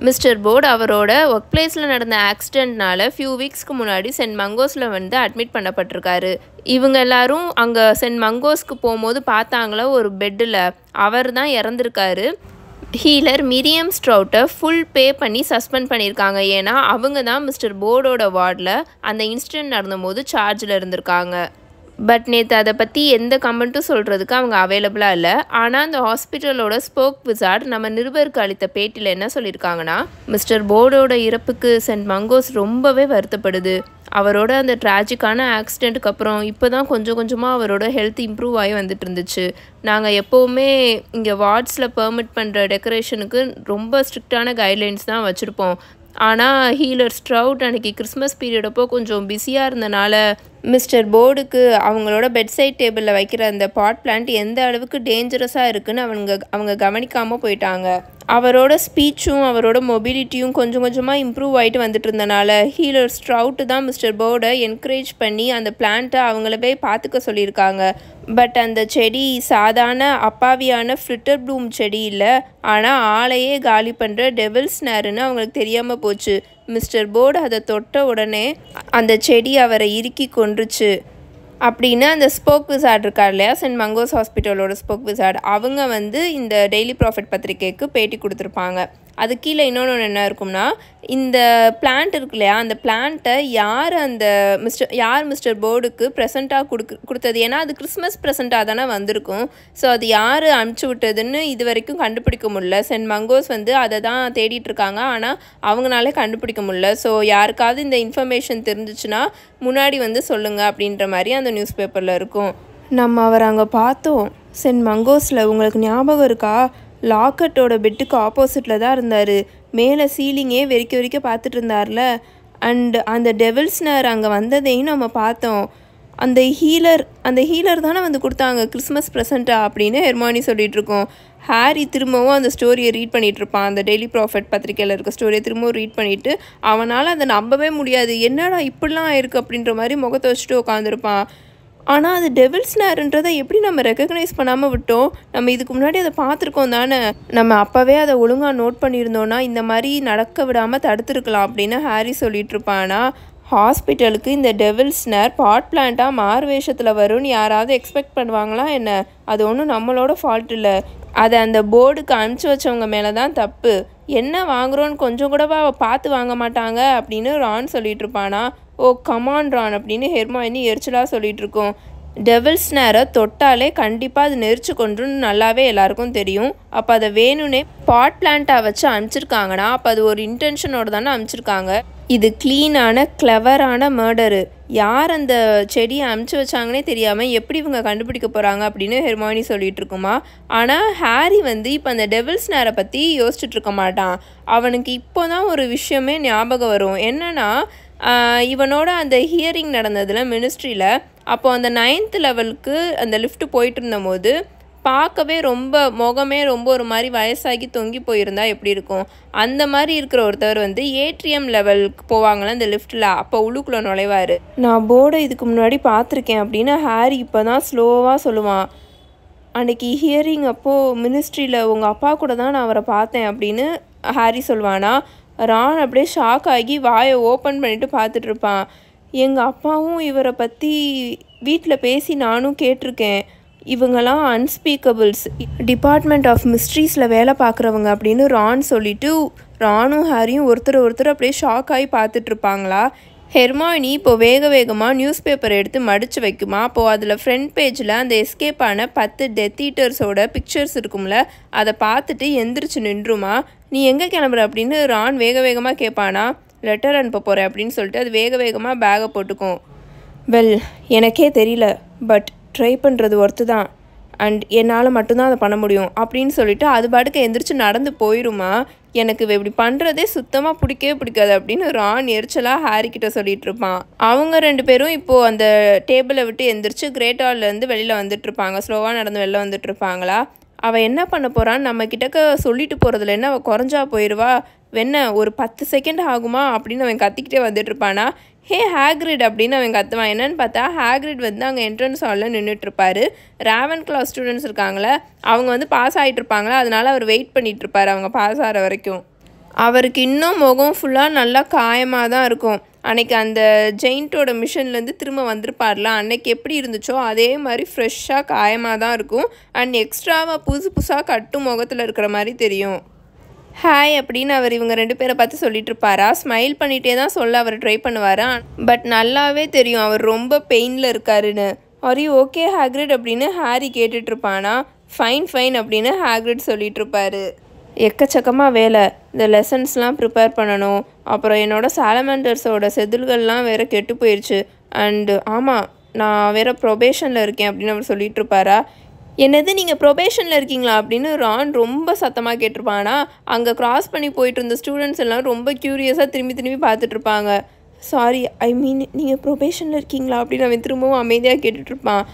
மிஸ்டர் போர்டு அவரோட ஒர்க் பிளேஸில் நடந்த ஆக்சிடெண்ட்னால ஃபியூ வீக்ஸ்க்கு முன்னாடி சென்ட் மங்கோஸில் வந்து அட்மிட் பண்ணப்பட்டிருக்காரு. இவங்க எல்லாரும் அங்கே சென்ட் மங்கோஸ்க்கு போகும்போது பார்த்தாங்களா ஒரு பெட்டில் அவர் தான் இறந்துருக்காரு. ஹீலர் மிரியம் ஸ்ட்ரவுட்டை ஃபுல் பே பண்ணி சஸ்பெண்ட் பண்ணியிருக்காங்க. ஏன்னா அவங்க தான் மிஸ்டர் போர்டோட வார்டில் அந்த இன்சிடெண்ட் நடந்தபோது சார்ஜில் இருந்திருக்காங்க. பட் நேற்று அதை பற்றி எந்த கமெண்ட்டும் சொல்கிறதுக்கு அவங்க அவைலபிளாக இல்லை. ஆனால் அந்த ஹாஸ்பிட்டலோட ஸ்போக் விசார்ட் நம்ம நிருபருக்கு அளித்த பேட்டியில் என்ன சொல்லியிருக்காங்கன்னா, மிஸ்டர் போர்டோட இறப்புக்கு சென்ட் மங்கோஸ் ரொம்பவே வருத்தப்படுது. அவரோட அந்த ட்ராஜிக்கான ஆக்சிடெண்ட்டுக்கு அப்புறம் இப்போ தான் கொஞ்சம் கொஞ்சமாக அவரோட ஹெல்த் இம்ப்ரூவ் ஆகி வந்துட்டு இருந்துச்சு. நாங்கள் எப்போவுமே இங்கே வார்ட்ஸில் பெர்மிட் பண்ணுற டெக்கரேஷனுக்கு ரொம்ப ஸ்ட்ரிக்டான கைட்லைன்ஸ் தான் வச்சுருப்போம். ஆனால் ஹீலர் ஸ்ட்ரவுட் அன்றைக்கி கிறிஸ்மஸ் பீரியட் அப்போ கொஞ்சம் பிஸியாக இருந்தனால மிஸ்டர் போர்டுக்கு அவங்களோட பெட்சைட் டேபிளில் வைக்கிற அந்த பாட் பிளான்ட் எந்த அளவுக்கு டேஞ்சரஸாக இருக்குன்னு அவங்க கவனிக்காமல் போயிட்டாங்க. அவரோட ஸ்பீச்சும் அவரோட மொபிலிட்டியும் கொஞ்சம் கொஞ்சமாக இம்ப்ரூவ் ஆகிட்டு வந்துட்டு இருந்தனால ஹீலர் ஸ்ட்ரவுட்டு தான் மிஸ்டர் போர்டை என்கரேஜ் பண்ணி அந்த பிளான்ட்டை அவங்களவே பார்த்துக்க சொல்லியிருக்காங்க. பட் அந்த செடி சாதாரண அப்பாவியான ஃப்ளிட்டர் ப்ளூம் செடி இல்லை, ஆனால் ஆளையே காலி பண்ணுற டெவில்ஸ் நேருன்னு அவங்களுக்கு தெரியாமல் போச்சு. மிஸ்டர் போர்டு அதை தொட்ட உடனே அந்த செடி அவரை இறுக்கி கொன்றுச்சு அப்படின்னு அந்த ஸ்போக் விசார்ட் இருக்கார் இல்லையா, சென்ட் மங்கோஸ் ஹாஸ்பிட்டலோட ஸ்போக் விசார்ட், அவங்க வந்து இந்த டெய்லி ப்ராஃபிட் பத்திரிக்கைக்கு பேட்டி கொடுத்துருப்பாங்க. அது கீழே இன்னொன்று என்ன இருக்கும்னா, இந்த பிளான்ட் இருக்கு இல்லையா, அந்த பிளான்ட்டை யார் மிஸ்டர் போர்டுக்கு ப்ரெசண்ட்டாக கொடுத்தது, ஏன்னா அது கிறிஸ்மஸ் ப்ரெசண்ட்டாக தானே வந்திருக்கும். ஸோ அது யார் அனுப்பிச்சி விட்டதுன்னு இது வரைக்கும் கண்டுபிடிக்க முடியல. சென்ட் மங்கோஸ் வந்து அதை தான் தேடிட்டு இருக்காங்க, ஆனால் அவங்களாலே கண்டுபிடிக்க முடியல. ஸோ யாருக்காவது இந்த இன்ஃபர்மேஷன் தெரிஞ்சிச்சுன்னா முன்னாடி வந்து சொல்லுங்கள் அப்படின்ற மாதிரி அந்த நியூஸ் பேப்பரில் இருக்கும். நம்ம அவர் அங்கே பார்த்தோம் சென்ட் மங்கோஸில், உங்களுக்கு ஞாபகம் இருக்கா? லாக்கட்டோட பெட்டுக்கு ஆப்போசிட்டில் தான் இருந்தார். மேலே சீலிங்கே வெறிக்க பார்த்துட்டு இருந்தார்ல. அண்ட் அந்த டெவில்ஸ் நேர் அங்கே வந்ததையும் நம்ம பார்த்தோம். அந்த ஹீலர் தானே வந்து கொடுத்தாங்க கிறிஸ்மஸ் ப்ரெசண்ட்டாக அப்படின்னு ஹெர்மானி சொல்லிகிட்டு இருக்கோம். ஹாரி திரும்பவும் அந்த ஸ்டோரியை ரீட் பண்ணிகிட்ருப்பான். அந்த டெய்லி ப்ராஃபிட் பத்திரிக்கையில் இருக்க ஸ்டோரியை திரும்பவும் ரீட் பண்ணிவிட்டு அவனால் அதை நம்பவே முடியாது. என்னடா இப்படிலாம் ஆயிருக்கு அப்படின்ற மாதிரி முகத்தை வச்சுட்டு உட்காந்துருப்பான். ஆனால் அது டெவில்ஸ் நேருன்றதை எப்படி நம்ம ரெக்கக்னைஸ் பண்ணாமல் விட்டோம்? நம்ம இதுக்கு முன்னாடி அதை பார்த்துருக்கோம் தானே. நம்ம அப்போவே அதை ஒழுங்காக நோட் பண்ணியிருந்தோன்னா இந்த மாதிரி நடக்க விடாமல் தடுத்துருக்கலாம் அப்படின்னு ஹாரி சொல்லிட்டு இருப்பானா. ஹாஸ்பிட்டலுக்கு இந்த டெவில்ஸ் நேர் பாட் பிளான்ட்டாக மாறு வேஷத்தில் வரும்னு யாராவது எக்ஸ்பெக்ட் பண்ணுவாங்களா என்ன? அது ஒன்றும் நம்மளோட ஃபால்ட் இல்லை. அதை அந்த போர்டுக்கு அனுப்பிச்சி வச்சவங்க மேலே தான் தப்பு. என்ன வாங்குகிறோன்னு கொஞ்சம் கூட பார்த்து வாங்க மாட்டாங்க அப்படின்னு ரான் சொல்லிட்டு இருப்பானா. ஓ கமான் ரான் அப்படின்னு ஹெர்மாயினி எரிச்சலாக சொல்லிகிட்டு இருக்கோம். டெவில்ஸ் நேரை தொட்டாலே கண்டிப்பாக அது நெரிச்சு கொண்டுன்னு நல்லாவே எல்லாருக்கும் தெரியும். அப்போ அதை வேணும்னே பாட் பிளான்ட்டாக வச்சு அனுப்பிச்சிருக்காங்கன்னா அப்போ அது ஒரு இன்டென்ஷனோடு தானே அனுப்பிச்சிருக்காங்க. இது க்ளீனான கிளவரான மர்டரு. யார் அந்த செடியை அனுப்பிச்சி வச்சாங்கன்னே தெரியாமல் எப்படி இவங்க கண்டுபிடிக்க போகிறாங்க அப்படின்னு ஹெர்மாயினி சொல்லிகிட்டு இருக்குமா. ஆனால் ஹாரி வந்து இப்போ அந்த டெவில்ஸ் நேரை பற்றி யோசிச்சுட்டு இருக்க மாட்டான். அவனுக்கு இப்போ தான் ஒரு விஷயமே ஞாபகம் வரும். என்னென்னா, இவனோட அந்த ஹியரிங் நடந்ததில் மினிஸ்ட்ரியில் அப்போது அந்த 9th லெவலுக்கு அந்த லிஃப்ட் போயிட்டு இருந்தபோது பார்க்கவே முகமே ரொம்ப ஒரு மாதிரி வயசாகி தொங்கி போயிருந்தா எப்படி இருக்கும், அந்த மாதிரி இருக்கிற ஒருத்தவர் வந்து ஏட்ரியம் லெவலுக்கு போவாங்களே அந்த லிஃப்ட்டில், அப்போ உள்ளுக்குள்ளே நுழைவார். நான் போர்டை இதுக்கு முன்னாடி பார்த்துருக்கேன் அப்படின்னு ஹாரி இப்போ தான் ஸ்லோவாக சொல்லுவான். அன்றைக்கி ஹியரிங் அப்போது மினிஸ்ட்ரியில் உங்கள் அப்பா கூட தான் நான் அவரை பார்த்தேன் அப்படின்னு ஹாரி சொல்லுவானா. ரான் அப்படியே ஷாக் ஆகி வாயை ஓப்பன் பண்ணிவிட்டு பார்த்துட்ருப்பான். எங்கள் அப்பாவும் இவரை பற்றி வீட்டில் பேசி நானும் கேட்டிருக்கேன். இவங்கெல்லாம் அன்ஸ்பீக்கபிள்ஸ், டிபார்ட்மெண்ட் ஆஃப் மிஸ்ட்ரீஸில் வேலை பார்க்குறவங்க அப்படின்னு ரான் சொல்லிவிட்டு ரானும் ஹாரியும் ஒருத்தர் அப்படியே ஷாக் ஆகி பார்த்துட்ருப்பாங்களா. ஹெர்மாயினி இப்போ வேகமாக நியூஸ் பேப்பர் எடுத்து மடித்து வைக்குமா. அப்போது அதில் ஃப்ரண்ட் பேஜில் அந்த எஸ்கேப் ஆன 10 டெத் ஈட்டர்ஸோட பிக்சர்ஸ் இருக்கும்ல, அதை பார்த்துட்டு எந்திரிச்சு நின்றுமா. நீ எங்கே கிளம்புற அப்படின்னு ரான் வேகமாக கேட்பானா. லெட்டர் அனுப்ப போகிறேன் அப்படின்னு சொல்லிட்டு அது வேகமாக பேகை போட்டுக்கும். வெல், எனக்கே தெரியல, பட் ட்ரை பண்ணுறது ஒர்த்து தான், அண்ட் என்னால் மட்டும்தான் அதை பண்ண முடியும் அப்படின்னு சொல்லிட்டு அது பாட்டுக்கு எந்திரிச்சு நடந்து போயிடுமா. எனக்கு இப்படி பண்ணுறதே சுத்தமாக பிடிக்காது அப்படின்னு ரான் எரிச்சலாக ஹாரிக்கிட்ட சொல்லிட்டு இருப்பான். அவங்க 2 பேரும் இப்போது அந்த டேபிளை விட்டு எந்திரிச்சு கிரேட் ஹால்லேருந்து வெளியில் வந்துட்டுருப்பாங்க. ஸ்லோவாக நடந்து வெளில வந்துட்டுருப்பாங்களா. அவள் என்ன பண்ண போகிறான்னு நம்ம கிட்டக்க சொல்லிட்டு போகிறதுல என்ன அவள் குறைஞ்சா போயிடுவா, என்ன ஒரு 10 செகண்ட் ஆகுமா அப்படின்னு அவன் கத்திக்கிட்டே வந்துட்டுருப்பானா. ஹே ஹேக்ரிட் அப்படின்னு அவன் கத்துவான். என்னன்னு பார்த்தா ஹேக்ரிட் வந்து அங்கே என்ட்ரன்ஸ் ஹாலில் நின்றுட்டுருப்பாரு. ரேவன் கிளாஸ் ஸ்டூடெண்ட்ஸ் இருக்காங்களே அவங்க வந்து பாஸ் ஆகிட்டு இருப்பாங்களா, அதனால அவர் வெயிட் பண்ணிகிட்ருப்பார் அவங்க பாஸ் ஆகிற வரைக்கும். அவருக்கு இன்னும் முகம் ஃபுல்லாக நல்லா காயமாக தான் இருக்கும். அன்றைக்கி அந்த ஜெயிண்ட்டோட மிஷன்லேருந்து திரும்ப வந்திருப்பார்ல, அன்றைக்கி எப்படி இருந்துச்சோ அதே மாதிரி ஃப்ரெஷ்ஷாக காயமாக தான் இருக்கும். அண்ட் எக்ஸ்ட்ராவாக புதுசாக கட்டும் முகத்தில் இருக்கிற மாதிரி தெரியும். ஹாய் அப்படின்னு அவர் இவங்க 2 பேரை பார்த்து சொல்லிட்டு இருப்பாரா. ஸ்மைல் பண்ணிகிட்டே தான் சொல்ல அவர் ட்ரை பண்ணுவாரா. பட் நல்லாவே தெரியும் அவர் ரொம்ப பெயினில் இருக்காருன்னு. ஆர் யூ ஓகே ஹேக்ரிட் அப்படின்னு ஹாரி கேட்டுட்ருப்பானா. ஃபைன் அப்படின்னு ஹேக்ரிட் சொல்லிட்டு இருப்பாரு. எக்கச்சக்கமாக வேலை, இந்த லெசன்ஸ்லாம் ப்ரிப்பேர் பண்ணணும், அப்புறம் என்னோடய சாலமண்டர்ஸோட செதில்கள்லாம் வேறு கெட்டு போயிடுச்சு, அண்டு ஆமாம் நான் வேறு ப்ரொபேஷனில் இருக்கேன் அப்படின்னு அவர் சொல்லிட்டு இருப்பாரா. என்னது நீங்கள் ப்ரொபேஷனில் இருக்கீங்களா அப்படின்னு ரான் ரொம்ப சத்தமாக கேட்டிருப்பானா. அங்கே க்ராஸ் பண்ணி போயிட்டு இருந்த ஸ்டூடெண்ட்ஸ் எல்லாம் ரொம்ப க்யூரியஸாக திரும்பி பார்த்துட்ருப்பாங்க. சாரி ஐ மீன் நீங்கள் ப்ரொபேஷனில் இருக்கீங்களா அப்படின்னு அவன் திரும்பவும் அமைதியாக கேட்டுட்ருப்பான்.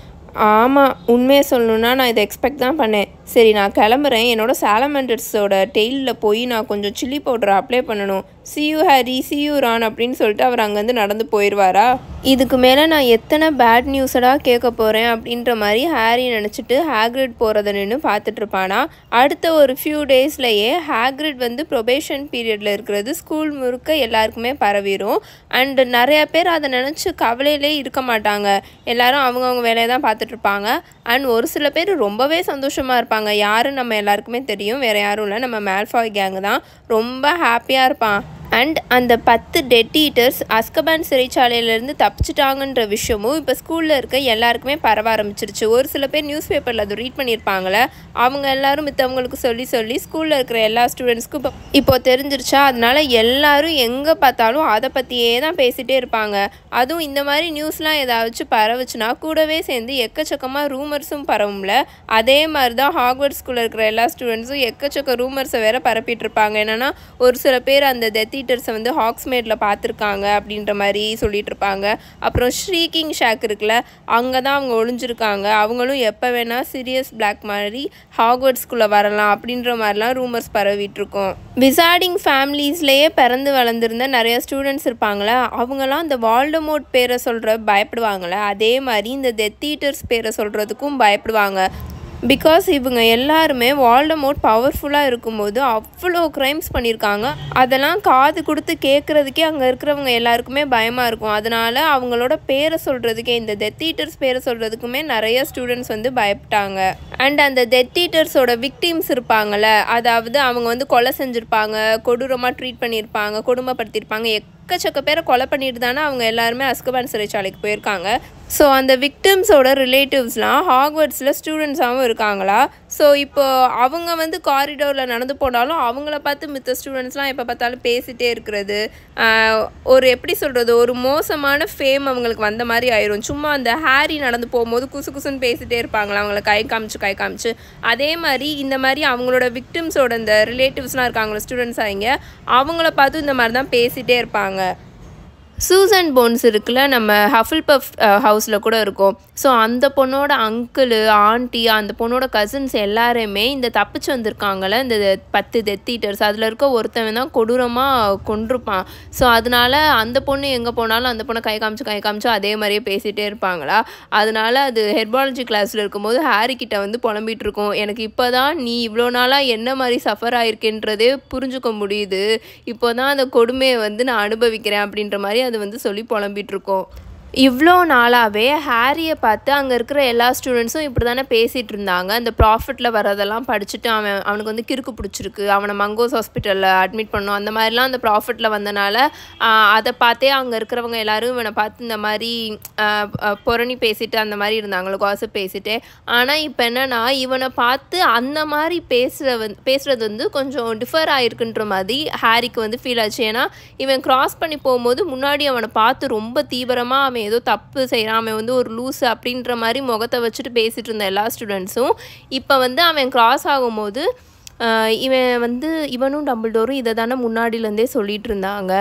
ஆமாம் உண்மையை சொல்லணுன்னா நான் இதை எக்ஸ்பெக்ட் தான் பண்ணேன். சரி நான் கிளம்புறேன், என்னோடய சாலமண்டர்ஸோட டெய்லில் போய் நான் கொஞ்சம் சில்லி பவுடரை அப்ளை பண்ணணும். see you Harry, see you Ron அப்படின்னு சொல்லிட்டு அவர் அங்கேருந்து நடந்து போயிடுவாரா. இதுக்கு மேலே நான் எத்தனை பேட் நியூஸடாக கேட்க போகிறேன் அப்படின்ற மாதிரி ஹாரி நினச்சிட்டு ஹேக்ரிட் போகிறத நின்று பார்த்துட்ருப்பானா. அடுத்த ஒரு ஃபியூ டேஸ்லையே ஹேக்ரிட் வந்து ப்ரொபேஷன் பீரியடில் இருக்கிறது ஸ்கூல் முழுக்க எல்லாருக்குமே பரவிடும். அண்டு நிறையா பேர் அதை நினச்சி கவலையிலே இருக்க மாட்டாங்க. எல்லோரும் அவங்கவுங்க வேலையை தான் பார்த்துட்ருப்பாங்க. அண்ட் ஒரு சில பேர் ரொம்பவே சந்தோஷமாக இருப்பாங்க. யாரும் நம்ம எல்லாருக்குமே தெரியும், வேறு யாரும் இல்லை, நம்ம மேல்ஃபாய் கேங்கு தான். ரொம்ப ஹாப்பியாக இருப்பான். அண்ட் அந்த 10 டெட் ஈட்டர்ஸ் அஸ்கபான் சிறைச்சாலையிலேருந்து தப்பிச்சிட்டாங்கன்ற விஷயமும் இப்போ ஸ்கூலில் இருக்க எல்லாருக்குமே பரவ ஆரம்பிச்சிருச்சு. ஒரு சில பேர் நியூஸ் பேப்பரில் அதை ரீட் பண்ணியிருப்பாங்களே, அவங்க எல்லாரும் மித்தவங்களுக்கு சொல்லி ஸ்கூலில் இருக்கிற எல்லா ஸ்டூடெண்ட்ஸ்க்கும் இப்போ தெரிஞ்சிருச்சா. அதனால எல்லாரும் எங்கே பார்த்தாலும் அதை பற்றியே தான் பேசிகிட்டே இருப்பாங்க. அதுவும் இந்த மாதிரி நியூஸ்லாம் ஏதாச்சும் பரவுச்சுன்னா கூடவே சேர்ந்து எக்கச்சக்கமாக ரூமர்ஸும் பரவும்ல. அதே மாதிரி தான் ஹாக்வர்ட்ஸ் ஸ்கூலில் இருக்கிற எல்லா ஸ்டூடெண்ட்ஸும் எக்கச்சக்க ரூமர்ஸை வேற பரப்பிட்டு இருப்பாங்க. என்னென்னா ஒரு சில பேர் அந்த டெத் ஈட்டர்ஸை வந்து ஹாக்ஸ்மேடில் பார்த்துருக்காங்க அப்படின்ற மாதிரி சொல்லிட்டு இருப்பாங்க. அப்புறம் ஷ்ரீக்கிங் ஷாக் இருக்குல்ல, அங்கே தான் அவங்க ஒளிஞ்சிருக்காங்க, அவங்களும் எப்போ வேணால் சிரியஸ் பிளாக் மாதிரி ஹாக்வர்ட்ஸ்குள்ளே வரலாம் அப்படின்ற மாதிரிலாம் ரூமர்ஸ் பரவிட்டுருக்கோம். விசார்டிங் ஃபேமிலிஸ்லேயே பிறந்து வளர்ந்துருந்த நிறைய ஸ்டூடெண்ட்ஸ் இருப்பாங்களே, அவங்களாம் இந்த வால்டமோர்ட் பேரை சொல்கிற பயப்படுவாங்களே, அதே மாதிரி இந்த டெத் ஈட்டர்ஸ் பேரை சொல்கிறதுக்கும் பயப்படுவாங்க. பிகாஸ் இவங்க எல்லாருமே வால்டமோர்ட் பவர்ஃபுல்லாக இருக்கும்போது அவ்வளோ க்ரைம்ஸ் பண்ணியிருக்காங்க. அதெல்லாம் காது கொடுத்து கேட்குறதுக்கே அங்கே இருக்கிறவங்க எல்லாருக்குமே பயமாக இருக்கும். அதனால் அவங்களோட பேரை சொல்கிறதுக்கே, இந்த டெத் ஈட்டர்ஸ் பேரை சொல்கிறதுக்குமே நிறைய ஸ்டூடெண்ட்ஸ் வந்து பயப்பட்டாங்க. அண்ட் அந்த டெத் ஈட்டர்ஸோட விக்டிம்ஸ் இருப்பாங்கள்ல, அதாவது அவங்க வந்து கொலை செஞ்சுருப்பாங்க, கொடூரமாக ட்ரீட் பண்ணியிருப்பாங்க, கொடுமைப்படுத்தியிருப்பாங்க, எக்கச்சக்க பேரை கொலை பண்ணிட்டு தானே அவங்க எல்லாருமே அஸ்கபான் சிறைச்சாலைக்கு போயிருக்காங்க. ஸோ அந்த விக்டிம்ஸோட ரிலேட்டிவ்ஸ்லாம் ஹாக்வர்ட்ஸில் ஸ்டூடெண்ட்ஸாகவும் இருக்காங்களா. ஸோ இப்போ அவங்க வந்து காரிடோரில் நடந்து போனாலும் அவங்கள பார்த்து மித்த ஸ்டூடெண்ட்ஸ்லாம் எப்போ பார்த்தாலும் பேசிகிட்டே இருக்கிறது, ஒரு எப்படி சொல்கிறது, ஒரு மோசமான ஃபேம் அவங்களுக்கு வந்த மாதிரி ஆயிரும். சும்மா அந்த ஹாரி நடந்து போகும்போது குசுன்னு பேசிகிட்டே இருப்பாங்களா, அவங்கள கை காமிச்சு. அதே மாதிரி இந்த மாதிரி அவங்களோட விக்டிம்ஸோட இந்த ரிலேட்டிவ்ஸ்லாம் இருக்காங்களா ஸ்டூடெண்ட்ஸ் ஆகிங்க, அவங்கள பார்த்து இந்த மாதிரி தான் பேசிகிட்டே இருப்பாங்க. சூசன் போன்ஸ் இருக்குல்ல, நம்ம ஹஃபில்பஃப் ஹவுஸில் கூட இருக்கும். ஸோ அந்த பொண்ணோட அங்கிள், ஆண்டி, அந்த பொண்ணோட கசின்ஸ் எல்லாருமே இந்த தப்பிச்சு வந்திருக்காங்களே இந்த 10 டெத் ஈட்டர்ஸ், அதில் இருக்க ஒருத்தவன் தான் கொடூரமாக கொண்டிருப்பான். ஸோ அதனால அந்த பொண்ணு எங்கே போனாலும் அந்த பொண்ணை கை காமிச்சு அதே மாதிரியே பேசிகிட்டே இருப்பாங்களா. அதனால அது ஹெர்பாலஜி கிளாஸில் இருக்கும்போது ஹாரி கிட்ட வந்து புலம்பிகிட்டு இருக்கும், எனக்கு இப்போ தான் நீ இவ்வளோ நாளாக என்ன மாதிரி சஃபர் ஆகிருக்கேன்றதே புரிஞ்சுக்க முடியுது, இப்போ தான் அந்த கொடுமையை வந்து நான் அனுபவிக்கிறேன் அப்படின்ற மாதிரி அது வந்து சொல்லி புலம்பிட்டு இருக்கோம். இவ்வளோ நாளாகவே ஹாரியை பார்த்து அங்கே இருக்கிற எல்லா ஸ்டூடெண்ட்ஸும் இப்படி தானே பேசிகிட்டு இருந்தாங்க. அந்த ப்ராஃபிட்டில் வரதெல்லாம் படிச்சுட்டு அவனுக்கு வந்து கிறுக்கு பிடிச்சிருக்கு, அவனை மங்கோஸ் ஹாஸ்பிட்டலில் அட்மிட் பண்ணோம், அந்த மாதிரிலாம் அந்த ப்ராஃபிட்டில் வந்தனால அதை பார்த்தே அங்கே இருக்கிறவங்க எல்லோரும் இவனை பார்த்து இந்த மாதிரி புரணி பேசிட்டு அந்த மாதிரி இருந்தாங்களோ, காசிப் பேசிட்டு. ஆனால் இப்போ என்னென்னா இவனை பார்த்து அந்த மாதிரி பேசுகிறது வந்து கொஞ்சம் டிஃபர் ஆகிருக்குன்ற மாதிரி ஹாரிக்கு வந்து ஃபீல் ஆச்சு. ஏன்னா இவன் க்ராஸ் பண்ணி போகும்போது முன்னாடி அவனை பார்த்து ரொம்ப தீவிரமாக அவன் ஏதோ தப்பு செய்கிறான், அவன் வந்து ஒரு லூஸு அப்படின்ற மாதிரி முகத்தை வச்சுட்டு பேசிகிட்டு இருந்த எல்லா ஸ்டூடெண்ட்ஸும் இப்போ வந்து அவன் க்ராஸ் ஆகும்போது இவனும் டம்பிள்டோரும் இதை தானே முன்னாடியிலேருந்தே சொல்லிட்டு இருந்தாங்க.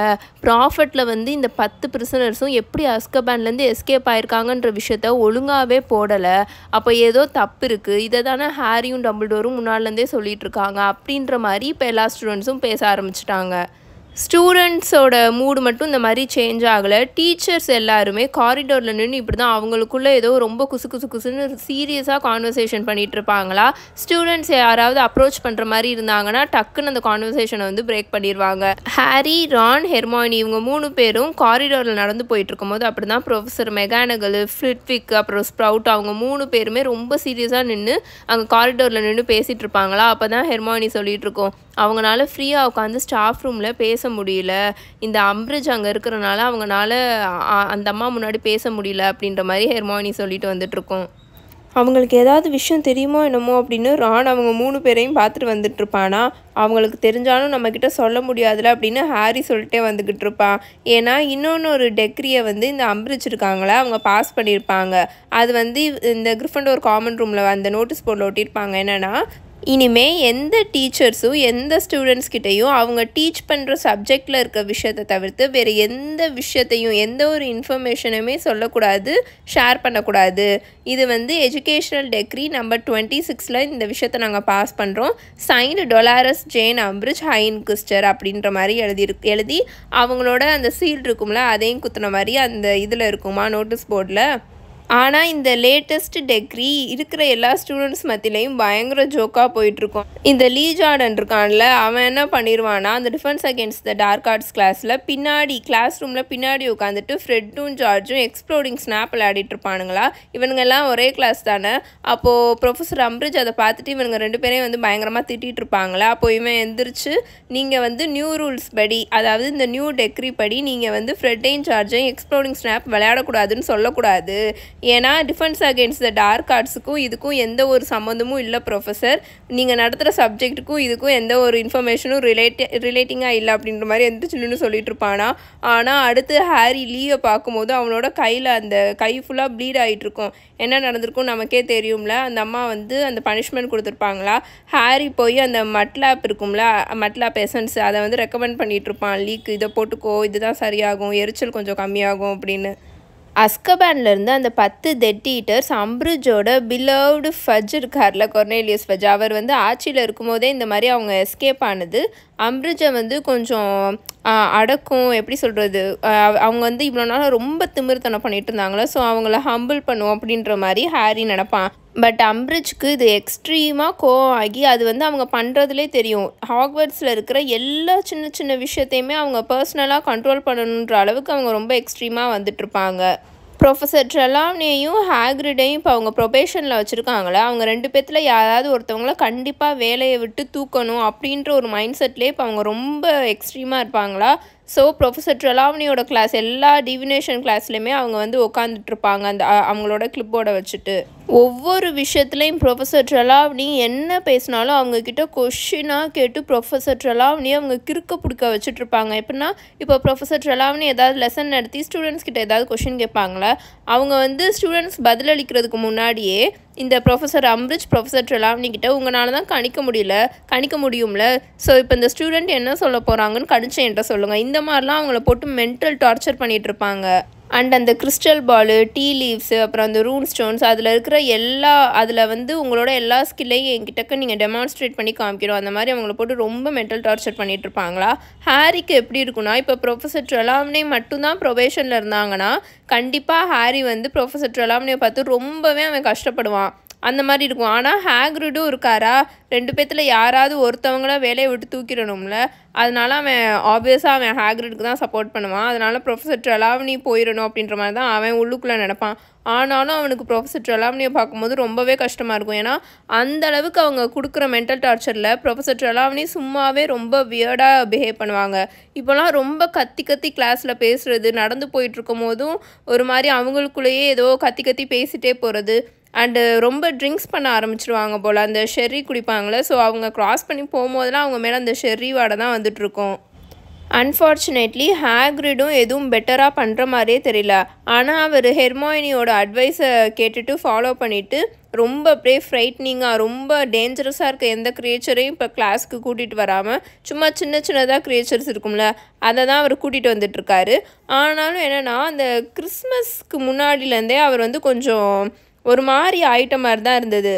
ப்ராஃபட்டில் இந்த 10 பிரிசனர்ஸும் எப்படி அஸ்கபான்லேருந்து எஸ்கேப் ஆயிருக்காங்கன்ற விஷயத்த ஒழுங்காகவே போடலை. அப்போ ஏதோ தப்பு இருக்குது. இதை தானே ஹாரியும் டம்பிள்டோரும் முன்னாடிலேருந்தே சொல்லிட்டு இருக்காங்க அப்படின்ற மாதிரி இப்போ எல்லா ஸ்டூடெண்ட்ஸும் பேச ஆரம்பிச்சிட்டாங்க. ஸ்டூடெண்ட்ஸோட மூடு மட்டும் இந்த மாதிரி சேஞ்ச் ஆகலை. டீச்சர்ஸ் எல்லாருமே காரிடோரில் நின்று இப்படி தான் அவங்களுக்குள்ளே ஏதோ ரொம்ப குசுன்னு சீரியஸாக கான்வர்சேஷன் பண்ணிகிட்டு இருப்பாங்களா. ஸ்டூடெண்ட்ஸ் யாராவது அப்ரோச் பண்ணுற மாதிரி இருந்தாங்கன்னா டக்குன்னு அந்த கான்வர்சேஷனை பிரேக் பண்ணிடுவாங்க. ஹாரி, ரான், ஹெர்மாயினி இவங்க 3 பேரும் காரிடோரில் நடந்து போயிட்டு இருக்கும்போது அப்படி தான் ப்ரொஃபஸர் மெகானகல், ஃப்ளிட்விக் அப்புறம் ஸ்ப்ரவுட் அவங்க 3 பேருமே ரொம்ப சீரியஸாக நின்று அங்கே காரிடோரில் நின்று பேசிகிட்டு இருப்பாங்களா. அப்போ தான் ஹெர்மாயினி சொல்லிகிட்டு இருக்கோம், அவங்களால ஃப்ரீயாக உட்காந்து ஸ்டாஃப் ரூமில் பேச முடியல, இந்த அம்பிரிட்ஜ் அங்கே இருக்கிறனால அவங்களால அந்த அம்மா முன்னாடி பேச முடியல அப்படின்ற மாதிரி ஹெர்மாயினி சொல்லிட்டு வந்துட்டுருக்கோம். அவங்களுக்கு ஏதாவது விஷயம் தெரியுமோ என்னமோ அப்படின்னு ரான் அவங்க 3 பேரையும் பார்த்துட்டு வந்துட்டுருப்பானா. அவங்களுக்கு தெரிஞ்சாலும் நம்மக்கிட்ட சொல்ல முடியாதுல அப்படின்னு ஹாரி சொல்லிட்டே வந்துக்கிட்டு இருப்பான். ஏன்னா இன்னொன்று டெக்ரியை இந்த அம்பிரிட்ஜ் இருக்காங்களா அவங்க பாஸ் பண்ணியிருப்பாங்க. அது இந்த கிரிஃபண்டோர் காமன் ரூமில் அந்த நோட்டீஸ் போர்டில் ஒட்டியிருப்பாங்க. என்னென்னா, இனிமே எந்த டீச்சர்ஸும் எந்த ஸ்டூடெண்ட்ஸ்கிட்டையும் அவங்க டீச் பண்ணுற சப்ஜெக்டில் இருக்க விஷயத்தை தவிர்த்து வேறு எந்த விஷயத்தையும் எந்த ஒரு இன்ஃபர்மேஷனுமே சொல்லக்கூடாது, ஷேர் பண்ணக்கூடாது. இது எஜுகேஷ்னல் டெக்ரி நம்பர் 26 இந்த விஷயத்தை நாங்கள் பாஸ் பண்ணுறோம். சைன்டு டொலாரஸ் ஜேன் அம்பிரிட்ஜ் ஹைன்குஸ்டர் அப்படின்ற மாதிரி எழுதி அவங்களோட அந்த சீல் இருக்கும்ல அதையும் குத்துன மாதிரி அந்த இதில் இருக்குமா நோட்டீஸ் போர்டில். ஆனால் இந்த லேட்டஸ்ட் டெக்ரி இருக்கிற எல்லா ஸ்டூடெண்ட்ஸ் மத்தியிலையும் பயங்கர ஜோக்காக போயிட்டுருக்கோம். இந்த லீ ஜார்டன் இருக்கான்ல, அவன் என்ன பண்ணிடுவான்னா அந்த Defence Against the Dark Arts கிளாஸில் பின்னாடி கிளாஸ் ரூமில் பின்னாடி உட்காந்துட்டு ஃப்ரெட்டும் ஜார்ஜும் எக்ஸ்ப்ளோடிங் ஸ்னாப் விளையாடிட்டு இருப்பானுங்களா. இவனுங்கெல்லாம் ஒரே கிளாஸ் தானே. அப்போது ப்ரொஃபஸர் அம்பிரிட்ஜ் அதை பார்த்துட்டு இவனுங்க 2 பேரையும் பயங்கரமாக திட்டிகிட்டு இருப்பாங்களா. அப்போ இவன் எந்திரிச்சு, நீங்கள் நியூ ரூல்ஸ் படி, அதாவது இந்த நியூ டெக்ரி படி நீங்கள் ஃப்ரெட்டையும் ஜார்ஜையும் எக்ஸ்ப்ளோடிங் ஸ்னாப் விளையாடக்கூடாதுன்னு சொல்லக்கூடாது. ஏன்னா டிஃபென்ஸ் அகேன்ஸ்ட் த டார்க் ஆர்ட்ஸுக்கும் இதுக்கும் எந்த ஒரு சம்மந்தமும் இல்லை ப்ரொஃபஸர். நீங்கள் நடத்துகிற சப்ஜெக்ட்டுக்கும் இதுக்கும் எந்த ஒரு இன்ஃபர்மேஷனும் ரிலேட்டிங்காக இல்லை அப்படின்ற மாதிரி எந்திரிச்சுன்னு சொல்லிட்டு இருப்பானா. ஆனால் அடுத்து ஹாரி லீவை பார்க்கும்போது அவனோட கையில் அந்த கை ஃபுல்லாக ப்ளீட் ஆகிட்டு இருக்கும். என்ன நடந்திருக்கும் நமக்கே தெரியும்ல. அந்த அம்மா அந்த பனிஷ்மெண்ட் கொடுத்துருப்பாங்களா. ஹாரி போய் அந்த மட்லாப் இருக்கும்ல, மட்லாப் எசன்ஸ் அதை ரெக்கமெண்ட் பண்ணிகிட்டு இருப்பான். லீக்கு இதை போட்டுக்கோ, இதுதான் சரியாகும், எரிச்சல் கொஞ்சம் கம்மியாகும் அப்படின்னு. அஸ்கபான்லேருந்து அந்த 10 டெட் ஈட்டர்ஸ் அம்பிரிட்ஜோட பிலவ்டு ஃபஜ் இருக்கார்ல, கொர்னேலியஸ் ஃபஜ், அவர் ஆட்சியில் இருக்கும்போதே இந்த மாதிரி அவங்க எஸ்கேப் ஆனது அம்பிரிட்ஜை கொஞ்சம் அடக்கும், எப்படி சொல்கிறது, அவங்க இவ்வளோ நாள் ரொம்ப திமிர்த்தனம் பண்ணிட்டு இருந்தாங்களோ, ஸோ அவங்கள ஹம்பிள் பண்ணுவோம் அப்படின்ற மாதிரி ஹாரி நினப்பான். பட் அம்பிரிட்ஜ்க்கு இது எக்ஸ்ட்ரீமாக கோவம் ஆகி அது அவங்க பண்ணுறதுலே தெரியும். ஹாக்வர்ட்ஸில் இருக்கிற எல்லா சின்ன சின்ன விஷயத்தையுமே அவங்க பர்சனலாக கண்ட்ரோல் பண்ணணுன்ற அளவுக்கு அவங்க ரொம்ப எக்ஸ்ட்ரீமாக வந்துட்டுருப்பாங்க. ப்ரொஃபஸர் ட்ரெலாவ்னியையும் ஹாக்ரிடையும் இப்போ அவங்க ப்ரொபேஷனில் வச்சுருக்காங்களே, அவங்க 2 பேர்த்தில் யாராவது ஒருத்தவங்கள கண்டிப்பாக வேலையை விட்டு தூக்கணும் அப்படின்ற ஒரு மைண்ட் செட்லேயே இப்போ அவங்க ரொம்ப எக்ஸ்ட்ரீமாக இருப்பாங்களா. ஸோ ப்ரொஃபஸர் ட்ரெலாவ்னியோட கிளாஸ் எல்லா டிவினேஷன் கிளாஸ்லையுமே அவங்க உட்காந்துட்ருப்பாங்க அந்த அவங்களோட கிளிப்போர்டை வச்சுட்டு. ஒவ்வொரு விஷயத்துலையும் ப்ரொஃபஸர் ட்ரெலாவ்னி என்ன பேசினாலும் அவங்கக்கிட்ட கொஷினாக கேட்டு ப்ரொஃபஸர் ட்ரெலாவ்னியை அவங்க கிறுக்க பிடிக்க வச்சுட்ருப்பாங்க. எப்படின்னா, இப்போ ப்ரொஃபஸர் ட்ரெலாவ்னி ஏதாவது லெசன் நடத்தி ஸ்டூடெண்ட்ஸ் கிட்ட ஏதாவது கொஷின் கேட்பாங்களே, அவங்க ஸ்டூடெண்ட்ஸ் பதிலளிக்கிறதுக்கு முன்னாடியே இந்த ப்ரொஃபஸர் அம்பிரிட்ஜ் ப்ரொஃபஸர் ட்ரெலாவ்னி கிட்ட உங்களால் தான் கணிக்க முடியும்ல, ஸோ இப்போ இந்த ஸ்டூடெண்ட் என்ன சொல்ல போகிறாங்கன்னு கணிச்சு என்கிட்ட சொல்லுங்கள். இந்த மாதிரிலாம் அவங்கள போட்டு மென்டல் டார்ச்சர் பண்ணிகிட்ருப்பாங்க. அண்ட் அந்த கிறிஸ்டல் பாலு, டீ லீவ்ஸு, அப்புறம் அந்த ரூன் ஸ்டோன்ஸ், அதில் இருக்கிற அதில் உங்களோட எல்லா ஸ்கில்லையும் என்கிட்டக்க நீங்கள் டெமான்ஸ்ட்ரேட் பண்ணி காமிக்கணும். அந்த மாதிரி அவங்கள போட்டு ரொம்ப மென்டல் டார்ச்சர் பண்ணிகிட்டு இருப்பாங்களா. ஹாரிக்கு எப்படி இருக்குன்னா, இப்போ ப்ரொஃபஸர் ட்ரெலாவ்னி மட்டும்தான் ப்ரொபேஷனில் இருந்தாங்கன்னா கண்டிப்பாக ஹாரி ப்ரொஃபஸர் ட்ரெலாவ்னியை பார்த்து ரொம்பவே அவன் கஷ்டப்படுவான். அந்த மாதிரி இருக்கும். ஆனால் ஹாக்ரிடும் இருக்காரா, 2 பேர்த்தில் யாராவது ஒருத்தவங்கள வேலையை விட்டு தூக்கிடணும்ல, அதனால அவன் ஆப்வியஸாக அவன் ஹாக்ரிடுக்கு தான் சப்போர்ட் பண்ணுவான். அதனால் ப்ரொஃபஸர் ட்ரெலாவ்னி போயிடணும் அப்படின்ற மாதிரி தான் அவன் உள்ளுக்குள்ளே நினைப்பான். ஆனாலும் அவனுக்கு ப்ரொஃபஸர் ட்ரெலாவ்னியை பார்க்கும்போது ரொம்பவே கஷ்டமாக இருக்கும். ஏன்னா அந்த அளவுக்கு அவங்க கொடுக்குற மென்டல் டார்ச்சரில் ப்ரொஃபஸர் ட்ரெலாவ்னி சும்மாவே ரொம்ப வியர்டாக பிஹேவ் பண்ணுவாங்க. இப்போலாம் ரொம்ப கத்தி கிளாஸில் பேசுகிறது, நடந்து போயிட்டுருக்கும் போதும் ஒரு மாதிரி அவங்களுக்குள்ளேயே ஏதோ கத்தி பேசிகிட்டே போகிறது. அண்டு ரொம்ப ட்ரிங்க்ஸ் பண்ண ஆரம்பிச்சிருவாங்க போல், அந்த ஷெர்ரி குடிப்பாங்களே, ஸோ அவங்க க்ராஸ் பண்ணி போகும்போதெல்லாம் அவங்க மேலே அந்த ஷெர்ரி வாடை தான் வந்துட்டுருக்கும். அன்ஃபார்ச்சுனேட்லி ஹாக்ரிடும் எதுவும் பெட்டராக பண்ணுற மாதிரியே தெரியல. ஆனால் அவர் ஹெர்மாயினியோட அட்வைஸை கேட்டுட்டு ஃபாலோ பண்ணிவிட்டு ரொம்ப அப்படியே ஃப்ரைட்னிங்காக ரொம்ப டேஞ்சரஸாக இருக்க எந்த க்ரியேச்சரையும் இப்போ கிளாஸ்க்கு கூட்டிகிட்டு வராமல் சும்மா சின்ன சின்னதாக க்ரியேச்சர்ஸ் இருக்கும்ல அதை தான் அவர் கூட்டிகிட்டு வந்துட்டுருக்காரு. ஆனாலும் என்னென்னா அந்த கிறிஸ்மஸ்க்கு முன்னாடிலேருந்தே அவர் வந்து கொஞ்சம் ஒரு மாதிரி ஆயிட்ட மாதிரி தான் இருந்தது.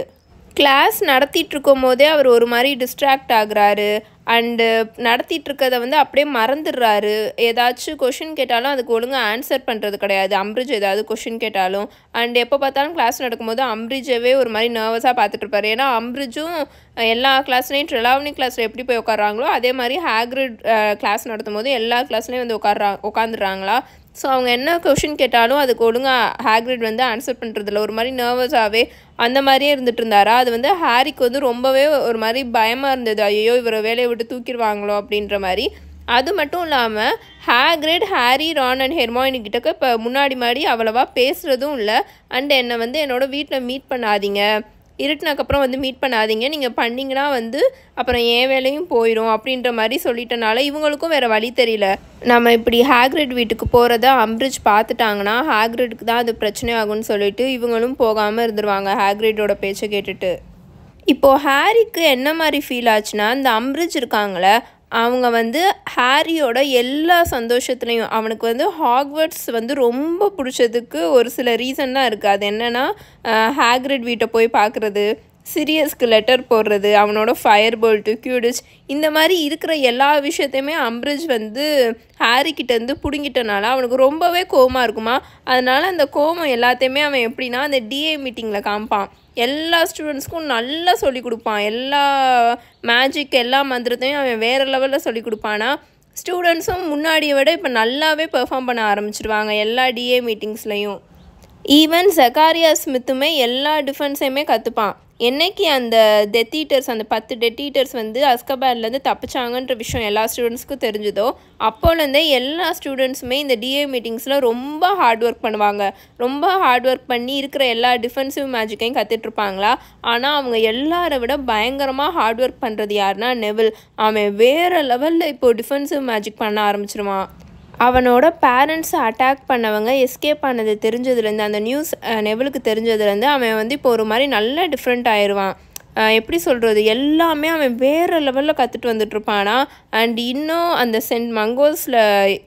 கிளாஸ் நடத்திட்டு இருக்கும் போதே அவர் ஒரு மாதிரி டிஸ்ட்ராக்ட் ஆகுறாரு அண்டு நடத்திட்டுருக்கதை வந்து அப்படியே மறந்துடுறாரு. ஏதாச்சும் கொஷின் கேட்டாலும் அதுக்கு ஒழுங்காக ஆன்சர் பண்ணுறது கிடையாது. அம்பிரிஜ் ஏதாவது கொஷின் கேட்டாலும் அண்ட் எப்போ பார்த்தாலும் கிளாஸ் நடக்கும்போது அம்பிரிஜவே ஒரு மாதிரி நர்வஸாக பார்த்துட்ருப்பாரு. ஏன்னா அம்பிரிஜும் எல்லா கிளாஸ்லேயும் ட்ரெலாவனி கிளாஸில் எப்படி போய் உட்காராங்களோ அதே மாதிரி ஹேக்ரிட் கிளாஸ் நடத்தும் போது எல்லா கிளாஸ்லேயும் வந்து உட்காந்துடுறாங்களா. ஸோ அவங்க என்ன கொஷின் கேட்டாலும் அதுக்கு ஒழுங்காக ஹேக்ரிட் வந்து ஆன்சர் பண்ணுறதில்ல. ஒரு மாதிரி நர்வஸாகவே அந்த மாதிரியே இருந்துட்டு இருந்தாரா. அது வந்து ஹாரிக்கு வந்து ரொம்பவே ஒரு மாதிரி பயமாக இருந்தது. ஐயோ இவரை வேலையை விட்டு தூக்கிடுவாங்களோ அப்படின்ற மாதிரி. அது மட்டும் இல்லாமல் Hagrid Harry Ron and Hermione கிட்டக்க இப்போ முன்னாடி அவ்வளவா பேசுகிறதும் இல்லை. அண்ட் என்னை வந்து என்னோடய வீட்டில் மீட் பண்ணாதீங்க, இருட்டினக்கப்புறம் வந்து மீட் பண்ணாதீங்க, நீங்கள் பண்ணிங்கன்னா வந்து அப்புறம் என் வேலையும் போயிடும் அப்படின்ற மாதிரி சொல்லிட்டனால இவங்களுக்கும் வேறு வழி தெரியல. நம்ம இப்படி ஹேக்ரிட் வீட்டுக்கு போகிறத அம்பிரிஜ் பார்த்துட்டாங்கன்னா ஹேக்ரிடுக்கு தான் அது பிரச்சனை ஆகும்னு சொல்லிட்டு இவங்களும் போகாமல் இருந்துருவாங்க ஹேக்ரிடோட பேச்சை கேட்டுட்டு. இப்போது ஹாரிக்கு என்ன மாதிரி ஃபீல் ஆச்சுன்னா இந்த அம்பிரிஜ் இருக்காங்களே அவங்க வந்து ஹாரியோட எல்லா சந்தோஷத்துலேயும் அவனுக்கு வந்து ஹாக்வர்ட்ஸ் வந்து ரொம்ப பிடிச்சதுக்கு ஒரு சில ரீசன் தான் இருக்குது. அது என்னென்னா ஹேக்ரிட் வீட்டை போய் பார்க்குறது, சிரியஸ்க்கு லெட்டர் போடுறது, அவனோட ஃபயர் போல்ட்டு கியூடிச் இந்த மாதிரி இருக்கிற எல்லா விஷயத்தையுமே அம்பிரிஜ் வந்து ஹாரிக்கிட்டேருந்து பிடுங்கிட்டனால அவனுக்கு ரொம்பவே கோவமாக இருக்குமா. அதனால் அந்த கோவம் எல்லாத்தையுமே அவன் எப்படின்னா அந்த டிஏ மீட்டிங்கில் காமிப்பான். எல்லா ஸ்டூடெண்ட்ஸ்க்கும் நல்லா சொல்லி கொடுப்பான். எல்லா மேஜிக் எல்லா மந்திரத்தையும் அவன் வேறு லெவலில் சொல்லி கொடுப்பானா. ஸ்டூடெண்ட்ஸும் முன்னாடியை விட இப்போ நல்லாவே பெர்ஃபார்ம் பண்ண ஆரம்பிச்சிடுவாங்க எல்லா டிஏ மீட்டிங்ஸ்லையும். ஈவன் ஜக்காரியா ஸ்மித்துமே எல்லா டிஃபென்ஸையுமே கற்றுப்பான். என்னைக்கு அந்த டெத் ஈட்டர்ஸ் அந்த 10 டெத் ஈட்டர்ஸ் வந்து அஸ்கபான்லேருந்து தப்பிச்சாங்கன்ற விஷயம் எல்லா ஸ்டூடெண்ட்ஸ்க்கும் தெரிஞ்சதோ அப்போலேருந்தே எல்லா ஸ்டூடெண்ட்ஸுமே இந்த டிஏ மீட்டிங்ஸில் ரொம்ப ஹார்ட் ஒர்க் பண்ணுவாங்க. ரொம்ப ஹார்ட் ஒர்க் பண்ணி இருக்கிற எல்லா டிஃபென்சிவ் மேஜிக்கையும் கற்றுட்ருப்பாங்களா. ஆனால் அவங்க எல்லாரை விட பயங்கரமாக ஹார்ட் ஒர்க் பண்ணுறது யாருன்னா நெவில். அவன் வேறு லெவலில் இப்போது டிஃபென்சிவ் மேஜிக் பண்ண ஆரம்பிச்சிருவான். அவனோட பேரண்ட்ஸை அட்டாக் பண்ணவங்க எஸ்கேப் ஆனது தெரிஞ்சதுலேருந்து அந்த நியூஸ் நெவிலுக்கு தெரிஞ்சதுலேருந்து அவன் வந்து இப்போ ஒரு மாதிரி நல்ல டிஃப்ரெண்ட் ஆயிடுவான். எப்படி சொல்கிறது, எல்லாமே அவன் வேறு லெவலில் கற்றுட்டு வந்துட்டுருப்பானா. அண்ட் இன்னும் அந்த சென்ட் மங்கோஸில்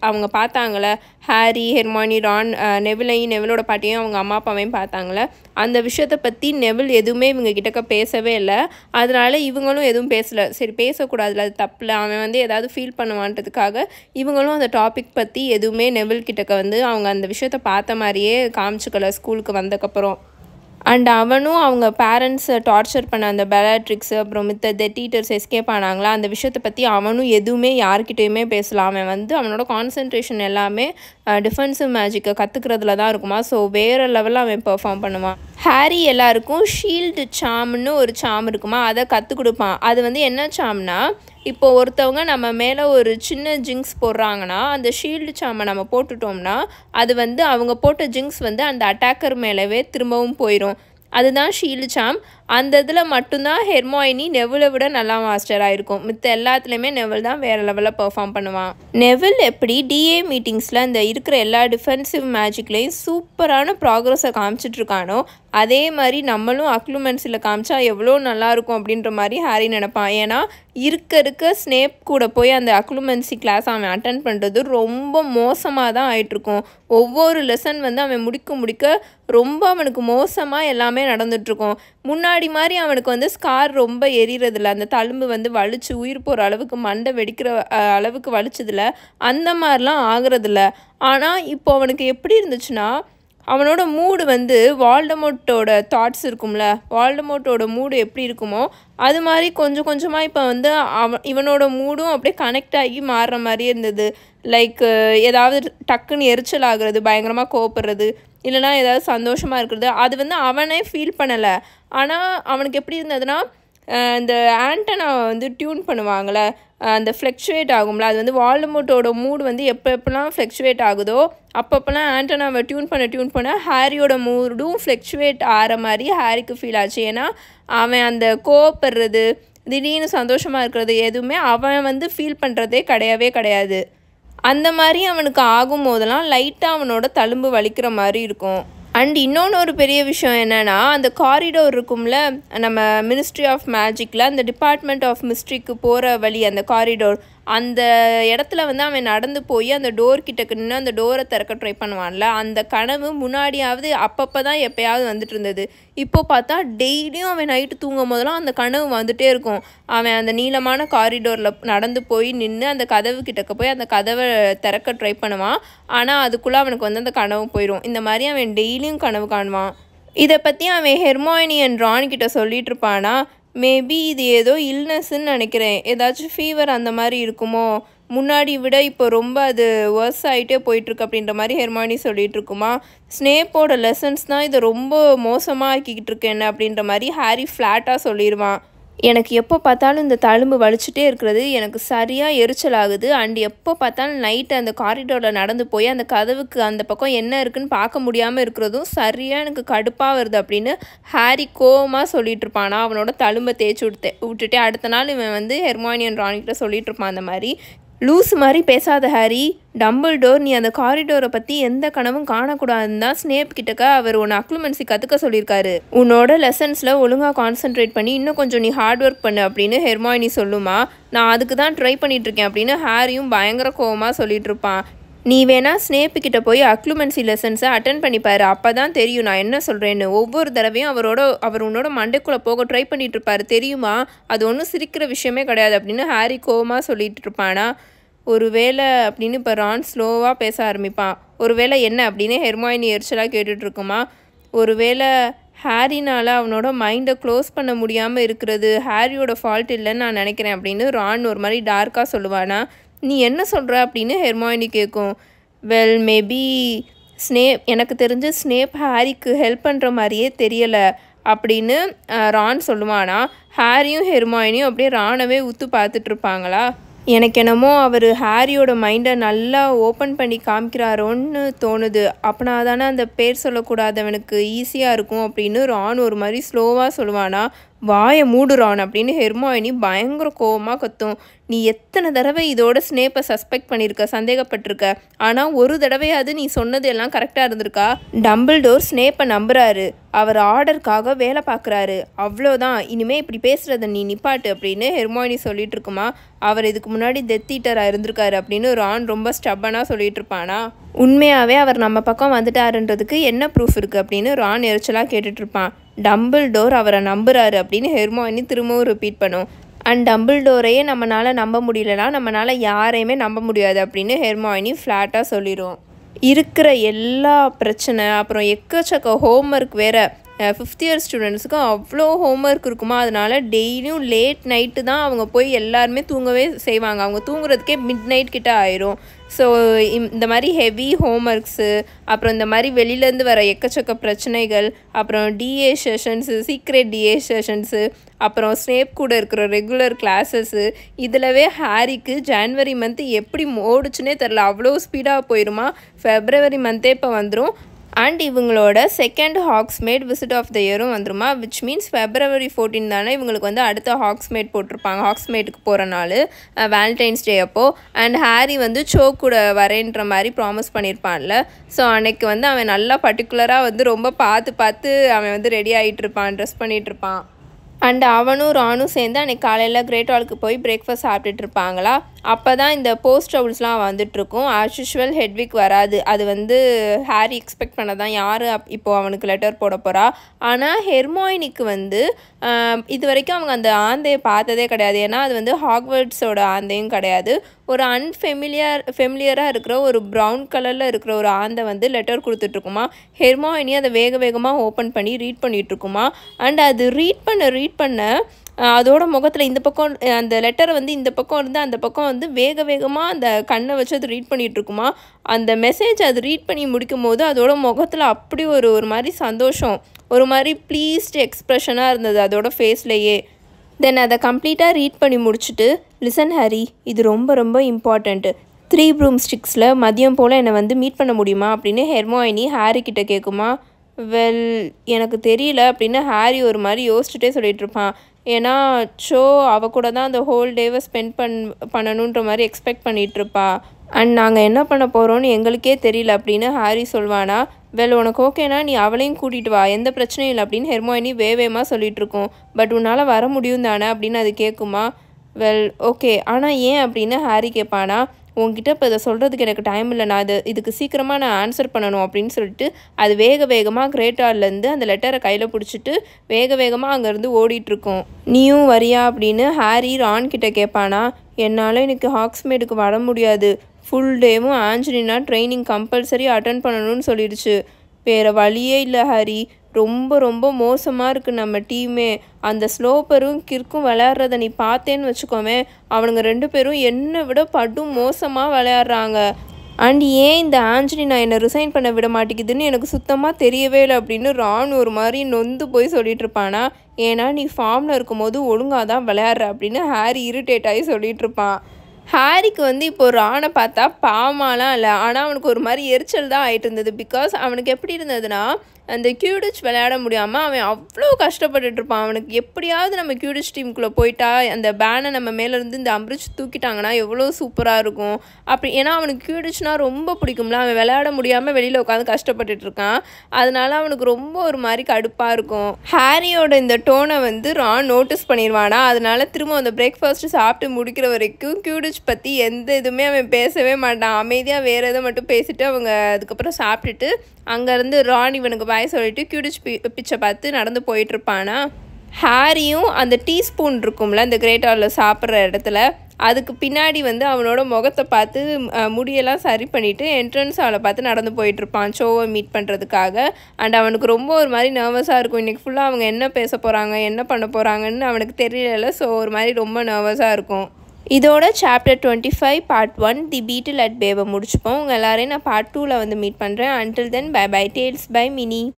அவங்க பார்த்தாங்களே ஹாரி ஹெர்மாயினி ரான் நெவிலோட பாட்டியும் அவங்க அம்மா அப்பாவையும் பார்த்தாங்களே அந்த விஷயத்தை பற்றி நெவில் எதுவுமே இவங்க கிட்டக்க பேசவே இல்லை. அதனால இவங்களும் எதுவும் பேசலை. சரி பேசக்கூடாதுல, அது தப்பில்லை, அவன் வந்து ஏதாவது ஃபீல் பண்ணுவான்றதுக்காக இவங்களும் அந்த டாபிக் பற்றி எதுவுமே நெவில் கிட்டக்க வந்து அவங்க அந்த விஷயத்தை பார்த்த மாதிரியே காமிச்சிக்கல ஸ்கூலுக்கு வந்தக்கப்புறம். அண்ட் அவனும் அவங்க பேரண்ட்ஸை டார்ச்சர் பண்ண அந்த பெலாட்ரிக்ஸு அப்புறம் மித்த டெத் ஈட்டர்ஸ் எஸ்கேப் ஆனாங்களா அந்த விஷயத்தை பற்றி அவனும் எதுவுமே யார்கிட்டையுமே பேசலாம். அவன் வந்து அவனோட கான்சன்ட்ரேஷன் எல்லாமே டிஃபென்சிவ் மேஜிக்கை கற்றுக்கிறதுல தான் இருக்குமா. ஸோ வேறு லெவலில் அவன் பெர்ஃபார்ம் பண்ணுவான். ஹாரி எல்லாருக்கும் ஷீல்டு சாம்னு ஒரு சாம் இருக்குமா, அதை கற்றுக் கொடுப்பான். அது வந்து என்ன சாம்னா, இப்போ ஒருத்தவங்க நம்ம மேலே ஒரு சின்ன ஜிங்ஸ் போடுறாங்கன்னா அந்த ஷீல்டு சாமை நம்ம போட்டுட்டோம்னா அது வந்து அவங்க போட்ட ஜிங்ஸ் வந்து அந்த அட்டாக்கர் மேலவே திரும்பவும் போயிடும். அதுதான் ஷீல்டு சாம். அந்த இதில் மட்டும்தான் ஹெர்மாயினி நெவிலை விட நல்லா மாஸ்டராக இருக்கும். மித்த எல்லாத்துலேயுமே நெவில் தான் வேறு லெவலில் பெர்ஃபார்ம் பண்ணுவான். நெவில் எப்படி டிஏ மீட்டிங்ஸில் அந்த இருக்கிற எல்லா டிஃபென்சிவ் மேஜிக்லேயும் சூப்பரான ப்ராக்ரஸை காமிச்சிட்ருக்கானோ அதே மாதிரி நம்மளும் அக்ளுமென்சியில் காமிச்சா எவ்வளோ நல்லாயிருக்கும் அப்படின்ற மாதிரி ஹாரி நினைப்பான். ஏன்னா இருக்க ஸ்னேப் கூட போய் அந்த அக்ளுமென்சி கிளாஸ் அவன் அட்டன் பண்ணுறது ரொம்ப மோசமாக தான் ஆகிட்ருக்கும். ஒவ்வொரு லெசன் வந்து அவன் முடிக்க ரொம்ப அவனுக்கு மோசமாக எல்லாமே நடந்துகிட்ருக்கும். முன்னாடி மாதிரி அவனுக்கு வந்து ஸ்கார் ரொம்ப எரியறதில்ல, அந்த தழும்பு வந்து வலிச்சு உயிர் போகிற அளவுக்கு மண்டை வெடிக்கிற அளவுக்கு வலிச்சதில்ல, அந்த மாதிரிலாம் ஆகிறதில்ல. ஆனால் இப்போ அவனுக்கு எப்படி இருந்துச்சுன்னா அவனோட மூடு வந்து வால்டமோர்ட்டோட தாட்ஸ் இருக்கும்ல, வால்டமோர்ட்டோட மூடு எப்படி இருக்குமோ அது மாதிரி கொஞ்சம் கொஞ்சமாக இப்போ வந்து இவனோட மூடும் அப்படியே கனெக்ட் ஆகி மாறுற மாதிரியே இருந்தது. லைக் ஏதாவது டக்குன்னு எரிச்சல் ஆகுறது, பயங்கரமாக கோவப்படுறது, இல்லைனா ஏதாவது சந்தோஷமாக இருக்கிறது, அது வந்து அவனே ஃபீல் பண்ணலை. ஆனால் அவனுக்கு எப்படி இருந்ததுன்னா இந்த ஆண்டனாவை வந்து டியூன் பண்ணுவாங்கள்ல, அந்த ஃப்ளக்சுவேட் ஆகும்ல, அது வந்து வால்டமோர்ட்டோட மூடு வந்து எப்பப்பெல்லாம் ஃப்ளக்சுவேட் ஆகுதோ அப்பப்போலாம் ஆண்டனாவை டியூன் பண்ண ஹாரியோட மூடும் ஃப்ளக்சுவேட் ஆகிற மாதிரி ஹாரிக்கு ஃபீல் ஆச்சு. ஏன்னா அவன் அந்த கோவப்படுறது திடீர்னு சந்தோஷமாக இருக்கிறது எதுவுமே அவன் வந்து ஃபீல் பண்ணுறதே கிடையாது. அந்த மாதிரி அவனுக்கு ஆகும் போதெல்லாம் லைட்டாக அவனோட தழும்பு வலிக்கிற மாதிரி இருக்கும். அண்ட் இன்னொன்று ஒரு பெரிய விஷயம் என்னென்னா, அந்த காரிடோர் இருக்கும்ல, நம்ம மினிஸ்ட்ரி ஆஃப் மேஜிக்கில் அந்த டிபார்ட்மெண்ட் ஆஃப் மிஸ்ட்ரிக்கு போகிற வழி, அந்த காரிடோர், அந்த இடத்துல வந்து அவன் நடந்து போய் அந்த டோர் கிட்டக்கு நின்று அந்த டோரை திறக்க ட்ரை பண்ணுவான்ல, அந்த கனவு முன்னாடியாவது அப்பப்போ தான் எப்போயாவது வந்துட்டு இருந்தது. இப்போ பார்த்தா டெய்லியும் அவன் நைட்டு தூங்கும் போதெல்லாம் அந்த கனவு வந்துகிட்டே இருக்கும். அவன் அந்த நீளமான காரிடோரில் நடந்து போய் நின்று அந்த கதவு கிட்டக்க போய் அந்த கதவை திறக்க ட்ரை பண்ணுவான். ஆனால் அதுக்குள்ளே அவனுக்கு வந்து அந்த கனவு போயிடும். இந்த மாதிரி அவன் டெய்லியும் கனவு காணுவான். இதை பற்றி அவன் ஹெர்மாயினி அண்ட் ரான் கிட்ட சொல்லிட்டு இருப்பானா, மேபி இது ஏதோ இல்னஸ்ன்னு நினைக்கிறேன், ஏதாச்சும் ஃபீவர் அந்த மாதிரி இருக்குமோ, முன்னாடி விட இப்போ ரொம்ப அது ஒர்ஸ் ஆகிட்டே போயிட்டுருக்கு அப்படின்ற மாதிரி ஹெர்மாயினி சொல்லிகிட்டு இருக்குமா. ஸ்னேப்போட லெசன்ஸ் தான் இதை ரொம்ப மோசமாக ஆக்கிக்கிட்டு இருக்கேன்னு அப்படின்ற மாதிரி ஹாரி ஃப்ளாட்டாக சொல்லிடுவான். எனக்கு எப்போ பார்த்தாலும் இந்த தழும்பு வலிச்சுட்டே இருக்கிறது எனக்கு சரியாக எரிச்சல் ஆகுது. அண்ட் எப்போ பார்த்தாலும் நைட்டு அந்த காரிடோரில் நடந்து போய் அந்த கதவுக்கு அந்த பக்கம் என்ன இருக்குன்னு பார்க்க முடியாமல் இருக்கிறதும் சரியாக எனக்கு கடுப்பாக வருது அப்படின்னு ஹாரி கோவமாக சொல்லிட்டு இருப்பானா. அவனோட தழும்பை தேய்ச்சி விட்டுட்டே அடுத்த நாள் இவன் வந்து ஹெர்மாயினி அண்ட் ரானிக்கிட்ட சொல்லிட்டு இருப்பான். அந்த மாதிரி லூஸ் மாதிரி பேசாத ஹாரி, டம்பிள்டோர் நீ அந்த காரிடோரை பற்றி எந்த கனவும் காணக்கூடாதுன்னு தான் ஸ்னேப் கிட்டக்க அவர் உன்னை அக்ளுமென்சி கற்றுக்க சொல்லியிருக்காரு. உன்னோட லெசன்ஸில் ஒழுங்காக கான்சென்ட்ரேட் பண்ணி இன்னும் கொஞ்சம் நீ ஹார்ட் ஒர்க் பண்ணு அப்படின்னு ஹெர்மாயினி சொல்லுமா. நான் அதுக்கு தான் ட்ரை பண்ணிகிட்ருக்கேன் அப்படின்னு ஹாரியும் பயங்கர கோவமாக சொல்லிட்டு இருப்பான். நீ வேணா ஸ்னேப்பு கிட்ட போய் அக்ளுமென்சி லெசன்ஸை அட்டன் பண்ணிப்பாரு, அப்போ தான் தெரியும் நான் என்ன சொல்கிறேன்னு. ஒவ்வொரு தடவையும் அவர் உன்னோட மண்டைக்குள்ளே போக ட்ரை பண்ணிட்டு இருப்பாரு தெரியுமா, அது ஒன்றும் சிரிக்கிற விஷயமே கிடையாது அப்படின்னு ஹாரி கோவமாக சொல்லிட்டு இருப்பானா. ஒருவேளை அப்படின்னு இப்போ ரான் ஸ்லோவாக பேச ஆரம்பிப்பான். ஒருவேளை என்ன அப்படின்னு ஹெர்மாயினி எரிச்சலாக கேட்டுட்ருக்குமா. ஒருவேளை ஹாரினால் அவனோட மைண்டை க்ளோஸ் பண்ண முடியாமல் இருக்கிறது ஹாரியோட ஃபால்ட் இல்லைன்னு நான் நினைக்கிறேன் அப்படின்னு ரான் ஒரு மாதிரி டார்க்காக சொல்லுவானா. நீ என்ன சொல்கிற அப்படின்னு ஹெர்மாயினி கேட்கும். வெல் மேபி எனக்கு தெரிஞ்ச ஸ்னேப் ஹாரிக்கு ஹெல்ப் பண்ணுற மாதிரியே தெரியலை அப்படின்னு ரான் சொல்லுவானா. ஹாரியும் ஹெர்மாயினியும் அப்படியே ரானவே உத்து பார்த்துட்ருப்பாங்களா. எனக்கு என்னமோ அவர் ஹாரியோட மைண்டை நல்லா ஓப்பன் பண்ணி காமிக்கிறாரோன்னு தோணுது. அப்போனா தானே அந்த பேர் சொல்லக்கூடாதவனுக்கு ஈஸியாக இருக்கும் அப்படின்னு ரான் ஒரு மாதிரி ஸ்லோவாக சொல்லுவானா. வாயை மூடுறான் அப்படின்னு ஹெர்மாயினி பயங்கர கோவமாக கத்தும். நீ எத்தனை தடவை இதோட ஸ்னேப்பை சஸ்பெக்ட் பண்ணியிருக்க, சந்தேகப்பட்டிருக்க, ஆனால் ஒரு தடவையாவது நீ சொன்னது எல்லாம் கரெக்டாக இருந்திருக்கா. டம்பிள்டோர் ஸ்னேப்பை நம்புறாரு, அவர் ஆர்டருக்காக வேலை பார்க்குறாரு, அவ்வளோதான், இனிமேல் இப்படி பேசுகிறத நீ நிப்பாட்டு அப்படின்னு ஹெர்மாயினி சொல்லிட்டு இருக்குமா. அவர் இதுக்கு முன்னாடி டெத் ஈட்டராக இருந்திருக்காரு அப்படின்னு ரான் ரொம்ப ஸ்டப்பனாக சொல்லிட்டு இருப்பானா. உண்மையாகவே அவர் நம்ம பக்கம் வந்துட்டாருன்றதுக்கு என்ன ப்ரூஃப் இருக்குது அப்படின்னு ரான் எரிச்சலாக கேட்டுட்ருப்பான். டம்பிள்டோர் அவரை நம்புறாரு அப்படின்னு ஹெர்மாயினி திரும்பவும் ரிப்பீட் பண்ணும். அண்ட் டம்பிள்டோரையே நம்மளால் நம்ப முடியலனா நம்மளால் யாரையுமே நம்ப முடியாது அப்படின்னு ஹெர்மாயினி ஃப்ளாட்டாக சொல்லிடும். இருக்கிற எல்லா பிரச்சனை அப்புறம் எக்கச்சக்க ஹோம்ஒர்க் வேறு, 5th இயர் ஸ்டூடெண்ட்ஸுக்கு அவ்வளோ ஹோம்ஒர்க் இருக்குமா. அதனால் டெய்லியும் லேட் நைட்டு தான் அவங்க போய் எல்லாருமே தூங்கவே செய்வாங்க. அவங்க தூங்குறதுக்கே மிட் நைட் கிட்ட ஆயிரும். ஸோ இந்த மாதிரி ஹெவி ஹோம்ஒர்க்ஸு, அப்புறம் இந்த மாதிரி வெளியிலேருந்து வர எக்கச்சக்க பிரச்சனைகள், அப்புறம் DA sessions, secret DA sessions, அப்புறம் ஸ்னேப் கூட இருக்கிற ரெகுலர் கிளாஸஸ்ஸு, இதிலவே ஹாரிக்கு ஜான்வரி மந்த்து எப்படி ஓடுச்சுன்னே தெரில, அவ்வளோ ஸ்பீடாக போயிடுமா. ஃபெப்ரவரி மந்த்தே இப்போ வந்துடும். அண்ட் இவங்களோட 2nd ஹாக்ஸ்மேட் விசிட் ஆஃப் த இயரும் வந்துருமா. விச் மீன்ஸ் February 14 தானே இவங்களுக்கு வந்து அடுத்த ஹாக்ஸ்மேட் போட்டிருப்பாங்க. ஹாக்ஸ்மேட்டுக்கு போகிற நாள் வேலண்டைன்ஸ் டே அப்போது. அண்ட் ஹாரி வந்து சோ கூட வரேன்ற மாதிரி ப்ராமிஸ் பண்ணியிருப்பான்ல. ஸோ அன்னைக்கு வந்து அவன் நல்லா பர்டிகுலராக வந்து ரொம்ப பார்த்து அவன் வந்து ரெடி ஆகிட்டு இருப்பான், ட்ரெஸ் பண்ணிகிட்ருப்பான். அண்ட் அவனும் ரானும் சேர்ந்து அன்றைக்கி காலையில் கிரேட் ஹாலுக்கு போய் பிரேக்ஃபாஸ்ட் சாப்பிட்டுட்டு இருப்பாங்களா. அப்போ தான் இந்த போஸ்ட் ரவுல்ஸ்லாம் வந்துட்டுருக்கும். ஆஸ் யூஷுவல் ஹெட்விக் வராது. அது வந்து ஹாரி எக்ஸ்பெக்ட் பண்ண தான் யார் இப்போது அவனுக்கு லெட்டர் போட போகிறா. ஆனால் ஹெர்மாயினிக்கு வந்து இது வரைக்கும் அவங்க அந்த ஆந்தையை பார்த்ததே கிடையாது. ஏன்னா அது வந்து ஹாக்வர்ட்ஸோட ஆந்தையும் கிடையாது. ஒரு ஃபெமிலியராக இருக்கிற ஒரு ப்ரௌன் கலரில் இருக்கிற ஒரு ஆந்தை வந்து லெட்டர் கொடுத்துட்ருக்குமா. ஹெர்மாயினி அதை வேகமாக ஓப்பன் பண்ணி ரீட் பண்ணிகிட்ருக்குமா. அண்ட் அது ரீட் பண்ண அதோட முகத்தில் இந்த பக்கம் அந்த லெட்டரை வந்து இந்த பக்கம் இருந்து அந்த பக்கம் வந்து வேகமாக அந்த கண்ணை வச்சு அது ரீட் பண்ணிகிட்ருக்குமா. அந்த மெசேஜ் அது ரீட் பண்ணி முடிக்கும் போது அதோட முகத்தில் அப்படி ஒரு மாதிரி சந்தோஷம், ஒரு மாதிரி ப்ளீஸ்ட் எக்ஸ்ப்ரெஷனாக இருந்தது அதோட ஃபேஸ்லேயே. தென் அதை கம்ப்ளீட்டாக ரீட் பண்ணி முடிச்சுட்டு, லிசன் ஹாரி, இது ரொம்ப இம்பார்ட்டண்ட்டு, 3 broomsticks மதியம் போல் என்னை வந்து மீட் பண்ண முடியுமா அப்படின்னு ஹெர்மாயினி ஹாரி கிட்ட கேட்குமா. வெல் எனக்கு தெரியல அப்படின்னு ஹாரி ஒரு மாதிரி யோசிச்சுட்டே சொல்லிகிட்ருப்பான். ஏன்னா ஷோ அவள் கூட தான் அந்த ஹோல் டேவை ஸ்பெண்ட் பண்ணணுன்ற மாதிரி எக்ஸ்பெக்ட் பண்ணிகிட்ருப்பா. அண்ட் நாங்கள் என்ன பண்ண போகிறோன்னு எங்களுக்கே தெரியல அப்படின்னு ஹாரி சொல்வானா. வெல் உனக்கு ஓகேனா நீ அவளையும் கூட்டிகிட்டு வா, எந்த பிரச்சனையும் இல்லை அப்படின்னு ஹெர்மோயினி வேகமாக சொல்லிட்டு இருக்கோம். பட் உன்னால் வர முடியும் தானே அப்படின்னு அது கேட்குமா. வெல் ஓகே, ஆனால் ஏன் அப்படின்னு ஹாரி கேட்பானா. உங்ககிட்ட இப்போ இதை சொல்கிறதுக்கு எனக்கு டைம் இல்லை, நான் இதுக்கு சீக்கிரமாக நான் ஆன்சர் பண்ணணும் அப்படின்னு சொல்லிட்டு அது வேகமாக கிரேட் ஹால்லேருந்து அந்த லெட்டரை கையில் பிடிச்சிட்டு வேகமாக அங்கேருந்து ஓடிட்டுருக்கோம். நீயும் வரியா அப்படின்னு ஹாரி ரான் கிட்ட கேட்பானா. என்னால் எனக்கு ஹாக்ஸ்மேடுக்கு வர முடியாது, ஃபுல் டேவும் ஆஞ்சலினா ட்ரைனிங் கம்பல்சரி அட்டன் பண்ணணும்னு சொல்லிடுச்சு. வேறு வழியே இல்லை ஹாரி, ரொம்ப மோசமாக இருக்குது நம்ம டீமே. அந்த ஸ்லோப்பரும் கிற்கும் விளையாடுறத நீ பார்த்தேன்னு வச்சுக்கோமே, அவனுங்க 2 பேரும் என்னை விட படும் மோசமாக விளையாடுறாங்க. அண்ட் ஏன் இந்த ஆஞ்சலினா என்னை ரிசைன் பண்ண விட மாட்டேங்குதுன்னு எனக்கு சுத்தமாக தெரியவே இல்லை அப்படின்னு ரான் ஒரு மாதிரி நொந்து போய் சொல்லிட்டு இருப்பானா. ஏன்னா நீ ஃபார்மில் இருக்கும்போது ஒழுங்காக தான் விளையாடுற அப்படின்னு ஹாரி இரிட்டேட் ஆகி சொல்லிட்டு இருப்பான். ஹாரிக்கு இப்போ ரானை பார்த்தா பாவமாலாம் இல்லை, ஆனால் அவனுக்கு ஒரு மாதிரி எரிச்சல் தான் ஆகிட்டு இருந்தது. பிகாஸ் அவனுக்கு எப்படி இருந்ததுன்னா, அந்த கியூடிச் விளையாட முடியாமல் அவன் அவ்வளோ கஷ்டப்பட்டுட்டு இருப்பான். அவனுக்கு எப்படியாவது நம்ம கியூடிச் டீமுக்குள்ளே போயிட்டா அந்த பேனை நம்ம மேலேருந்து இந்த அம்பிரிச்சு தூக்கிட்டாங்கன்னா எவ்வளோ சூப்பராக இருக்கும் அப்படி. ஏன்னா அவனுக்கு கியூடிச்னால் ரொம்ப பிடிக்கும்ல, அவன் விளையாட முடியாமல் வெளியில் உட்காந்து கஷ்டப்பட்டுட்டு இருக்கான். அதனால அவனுக்கு ரொம்ப ஒரு மாதிரி கடுப்பாக இருக்கும். ஹாரியோட இந்த டோனை ரான் நோட்டீஸ் பண்ணிடுவானா. அதனால திரும்ப அந்த பிரேக்ஃபாஸ்ட்டு சாப்பிட்டு முடிக்கிற வரைக்கும் கியூடிச் பற்றி எந்த இதுவுமே அவன் பேசவே மாட்டான். அமைதியாக வேறு எதை மட்டும் பேசிட்டு அவங்க அதுக்கப்புறம் சாப்பிட்டுட்டு அங்கேருந்து ரான் இவனுக்கு பாய் சொல்லிட்டு கியூடிச் பிச்சை பார்த்து நடந்து போயிட்டுருப்பானா. ஹாரியும் அந்த டீஸ்பூன் இருக்கும்ல இந்த கிரேட் ஹாலில் சாப்பிட்ற இடத்துல, அதுக்கு பின்னாடி அவனோட முகத்தை பார்த்து முடியெல்லாம் சரி பண்ணிவிட்டு என்ட்ரன்ஸ் ஹாலை பார்த்து நடந்து போயிட்டுருப்பான் ஷோவை மீட் பண்ணுறதுக்காக. அண்ட் அவனுக்கு ரொம்ப ஒரு மாதிரி நர்வஸாக இருக்கும். இன்றைக்கி ஃபுல்லாக அவங்க என்ன பேச போகிறாங்க என்ன பண்ண போகிறாங்கன்னு அவனுக்கு தெரியல. ஸோ ஒரு மாதிரி ரொம்ப நர்வஸாக இருக்கும். இதோட chapter 25 part 1 the battle at பேவை முடிச்சுப்போம். உங்கள் எல்லாரையும் நான் பார்ட் 2ல் மீட் பண்ணுறேன். Until then bye bye tales by mini.